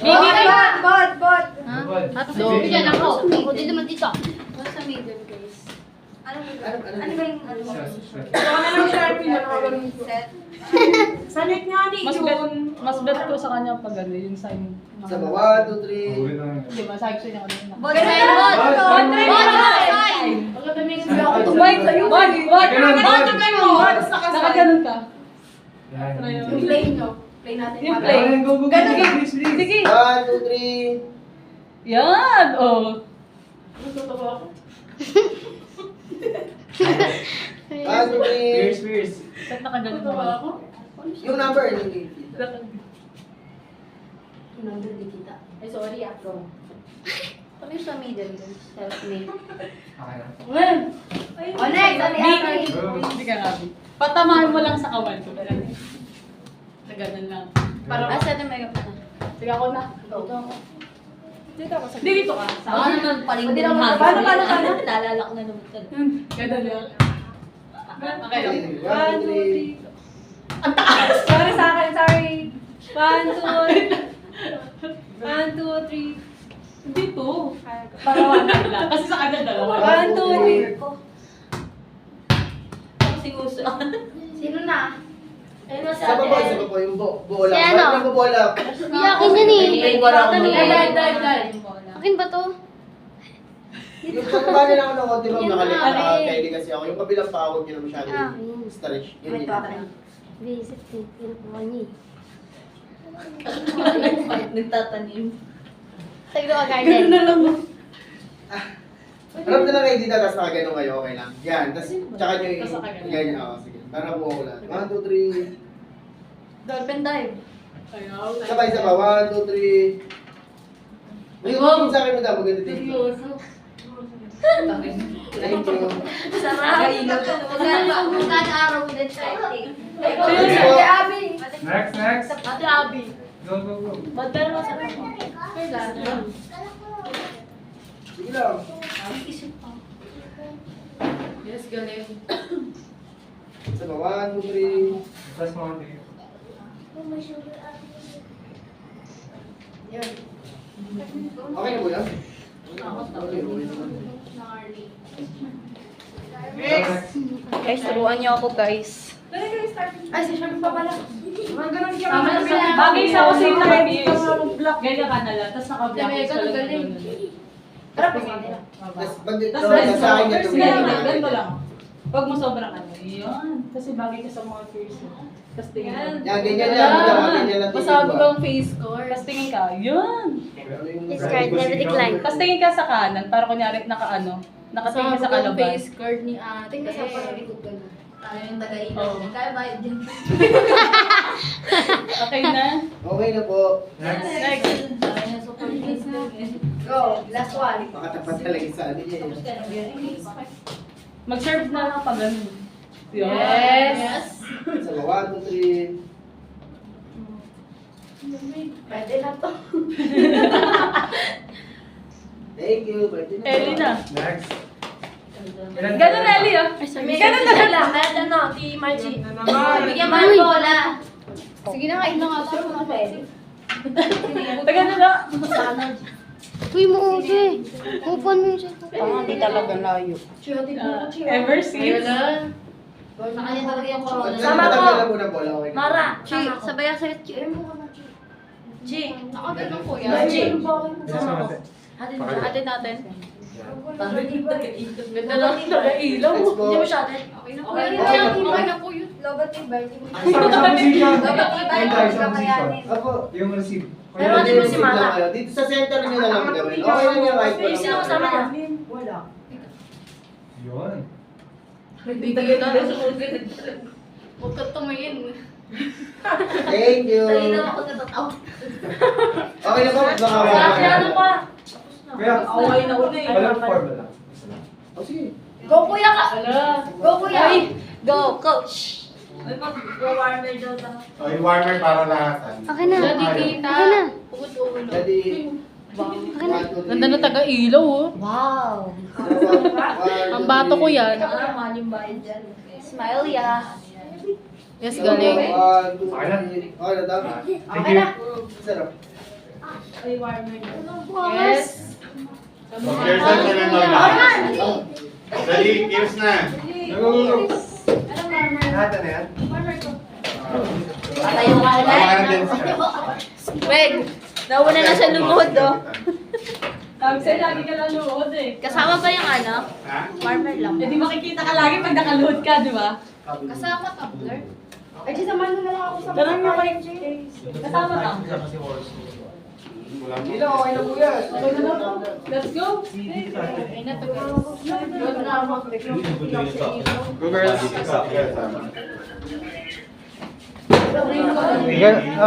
Bot. Yan ako. Ako din naman dito. Sa middle, guys. Ano ba yung ano? Ikaw na lang Sharpie na nakaganon ko. Set. Sanit nga ni Mas bet ko sa kanya pag ano, yung sign. Sa 1, 2, 3. Ulit na lang. Di ba, sabi ko sa inyo kanina. Bot, sign, bot. Bot, Bot, sign. Huwag ka tumingin Sa akin. Wait, sa'yo. Bot. Ganun, bot. Nakaganon ka. Yan. Yung play nyo. Play natin. Yung play. Ayun, go, go, go. Ganun ka. Please, please. Sige. 1, 2, 3. Yan. Oh. 1, 2, 3. Fierce, fierce. Ba't nakaganon ako? Yung number, hindi. Number di kita. Ay, sorry, ako. Kami sa middle, guys. Help me. Okay na. Well. O, next, ano yan? Go. Hindi ka grabe. Patamahan mo lang sa kawan ko. Sa ganun lang. Asa na may kapana? Sige ako na. Ito ako. Hindi, dito ka. Baka naman paling Paano? Lalala ko na naman ka. Ganda lang. Okay. Okay, 1, 2, 3. Sorry sa akin, sorry. 1, 2, 3. Dito. Para 1 lang. Kasi sa kanya dalawa. 1, 2, 3. Siguso. Sino na? Ayun na si Sa baba, ate. sa baba, yung bola. Si ano? Bakit yung bola? Iyakin yan eh. Yung wala akong Dive. Akin ba to? Yung pagkaba nila ako ng konti bang Yan na, nakakaili kasi ako. Yung kabilang pawag nyo na masyado Ah, yung stretch. Yun May yun. akin. Visit eh. Pinukuha niya eh. Nagtatanim. Sagdo ka, Garden. Ganun na lang. Harap na lang kayo dito, tapos nakagano kayo, okay lang. Yan, tapos tsaka nyo yung Tapos nakagano. ganyan. Oo, sige. Para buo ko lahat. 1, 2, 3. Dolphin dive. Ayaw. Sabay, sabay. 1, 2, 3. May tingin sa akin mo daw, maganda tingin. Seryoso. Thank you. Sarap. Kada araw with exciting. Next po. Ate Abby. Next. Ate Abby. Go, go, go. Ba't pero masarap mo? Sige lang. Isip pa. Yes, galing. Sabay, 1, 2, 3. Plus mo konti. Okay na po yan? Okay, okay naman. Next. Guys, turuan niyo ako guys. Dali kayo, start. Ay, si Sharp pa pala. Mga ganun siya. Tama na siya. Bagay sa kasi na reviews. Ganyan ka na lang. Tapos naka-block. Dami, ka lang galing. doon. Tara, Tapos, Tapos sa akin yan. sige lang, ganito lang. Huwag mo sobrang ano. Yun. Kasi bagay ka sa mga fears mo. Tapos tingin ka. Yan, ganyan lang. Ganyan lang. Masabi ko ang face score. Tapos tingin ka. Yun. Discard, never decline. Tapos tingin ka sa kanan. Para kunyari nakatingin ka sa kalaban. face score ni ate. Tingin ka sa parabikot ka na. Tayo yung taga-ilaw. Oo. Kaya bayad din. Okay na? Okay na po. Next. Next. Tayo yung super face na. Go, last one. Makatapat talaga sa ano niya eh. Mag-serve na lang pag ganun. Yun. Yes. Sa 1, 2, 3. Pwede na to. Thank you. Pwede na. Ellie na. Next. Ganun, Ellie, ah. Ganun na lang. Kahit ano, si Margie. Bigyan mo ng bola. Sige na, kain na nga tayo mga pwede. Taga na lang. Uy, mo uti. Upan mo yung cellphone. Hindi talaga layo. Ever since. Sa kanya talaga yung corona. Sama ko. Matanggal na po ng bola. Okay na. Mara, Chi, sabay ako sa'yo. Chi, ako ganun po yan. Chi, sama ko. Atin natin. Ganda lang taga-ilaw. Next po. Hindi mo siya atin. Okay na po. Okay na po yun. Lobatibay. Sa position. Lobatibay. Ayun tayo sa position. Apo. Yung receive. Pero ano mo si Mara? Dito sa center niyo na lang gawin. Okay lang yan kahit Yung sino kasama niya? Wala. Yun. Bigay na rin sa mga huwag ka tumingin. Thank you. Dali na ako natatawa. Okay na po. Baka Sa ano pa? Kaya, Away na uli. walang form na lang. Isa lang. Oh, sige. Go kuya ka! Ala. Go kuya! Go coach! Warmer daw ta. O, yung warmer para lahatan. Okay na. Ayun. Okay na. Daddy. Ganda na taga-ilaw, oh. Wow! Ang bato ko yan. Normal yung bayad dyan. Smile ya! Yes, galing. 1, 2, 3. Okay na tama. Thank you. Sarap. Yes! So, cheers na ng Lola. Dali, cheers na. Go, go, go. Lahat na yan? Patayo ka Tama ka na ulit. din siya. Wait! Nauna na siya lumuhod, oh. Sabi sa'yo, lagi ka lang luhod, eh. Kasama ba yung ano? Ha? Farmer lang. Eh, di makikita ka lagi pag nakaluhod ka, di ba? Kasama tumbler? Ay, Jay, samahan mo na lang ako sa Ganun mga yung kay Kasama ka. Wala mo. Hindi lang, okay na po yan. Okay na lang. Let's go. Ay, natugod. Yun na ako. Go girls. Tama.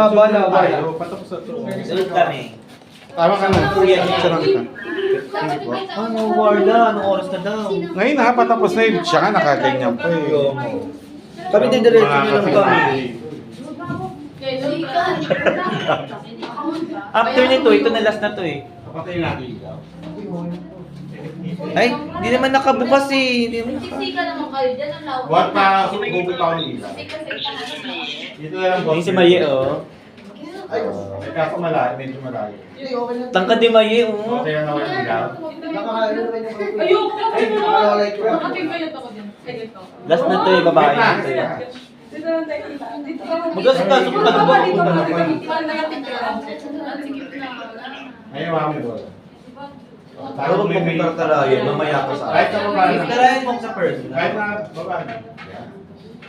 Bala, bala. Patok sa to. Sunod kami. Tama ka na. Kuya, picture lang kita. Ano, Warda? Anong oras na daw? Ngayon na, patapos na yun. Siya nga nakaganyan pa eh. Kami didiretso nyo lang kami. After nito, ito na last na to eh. Kapatayin natin ikaw. Ay, hindi naman nakabukas eh. Hindi naman. Siksika naman kayo dyan, ang lawak. What pa? Hugot ako ng ilaw. Dito na lang, boss. Yung si Maye, oh. Ay, Ay, kaso malayo, medyo malayo. hindi, okay lang. Tangkad ni Maye, oh. Okay lang ako ng ilaw. Nakakaano naman yung mga Ayoko. Ay, nakalolay ko. Nakating kayo ako din. Sige to. Last na to eh, babae na to eh. Dito lang tayo. Dito lang. Magkasikaso ko talaga ako na naman. Ayaw kami doon. Pero kung pumunta ka talaga, mamaya ko sa Kahit sa baba na. Tarayan mo sa person. Kahit na baba na.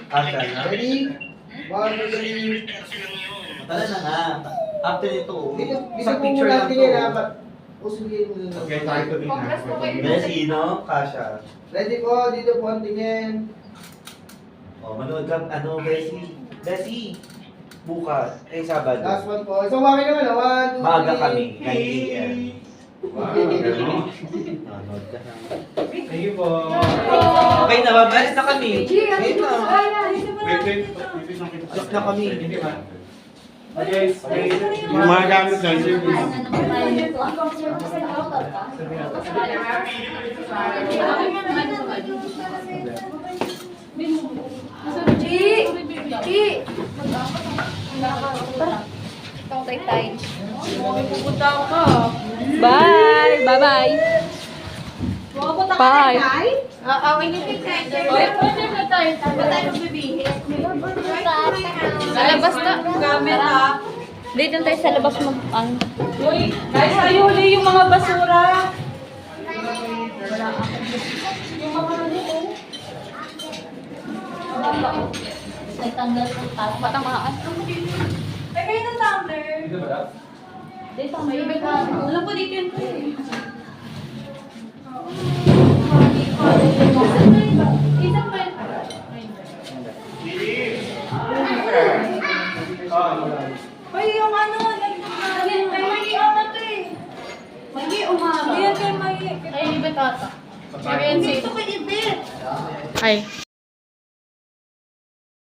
Asa na? Ready? 1, 2, 3. Tara na nga. After nito, Dito, isang mo picture muna lang tingin, to. ha? O, sige mo na. Okay, tayo to din na. Messi, no? Kasha. Ready po, dito po ang tingin. Oh, manood ka, ano, Messi? Messi! Bukas, Sabado. Last one po. Isang wakil naman, 1, 2, 3. Maaga kami, 9 a.m. Wow, ganun. Manood ka na. Thank you po. Okay na, mabalis na kami. Wait na. Wait. Stop na kami. Okay, okay. Yung mga gamit sa service. Pupunta ka. Bye! Bye-bye! Pupunta ka Bye. na, Nay? Oo, inipit ka. Pwede na tayo. Ba't tayo magbibihis? Sa labas na. Gamit ha. Dito tayo sa labas mo. Uy, guys, ayuli yung mga basura. Yung mga Nagtanggal ng taas. Matamaan. Ay, kayo ng tumbler. Dito ba daw? Dito, may ibig ka. Alam ko dito yun. Isa pa yun. Ay, yung ano, may magi ata to eh. Magi, umama. Ayan kay magi. Ay, ibig ata. Dito kay Ibit. Ay.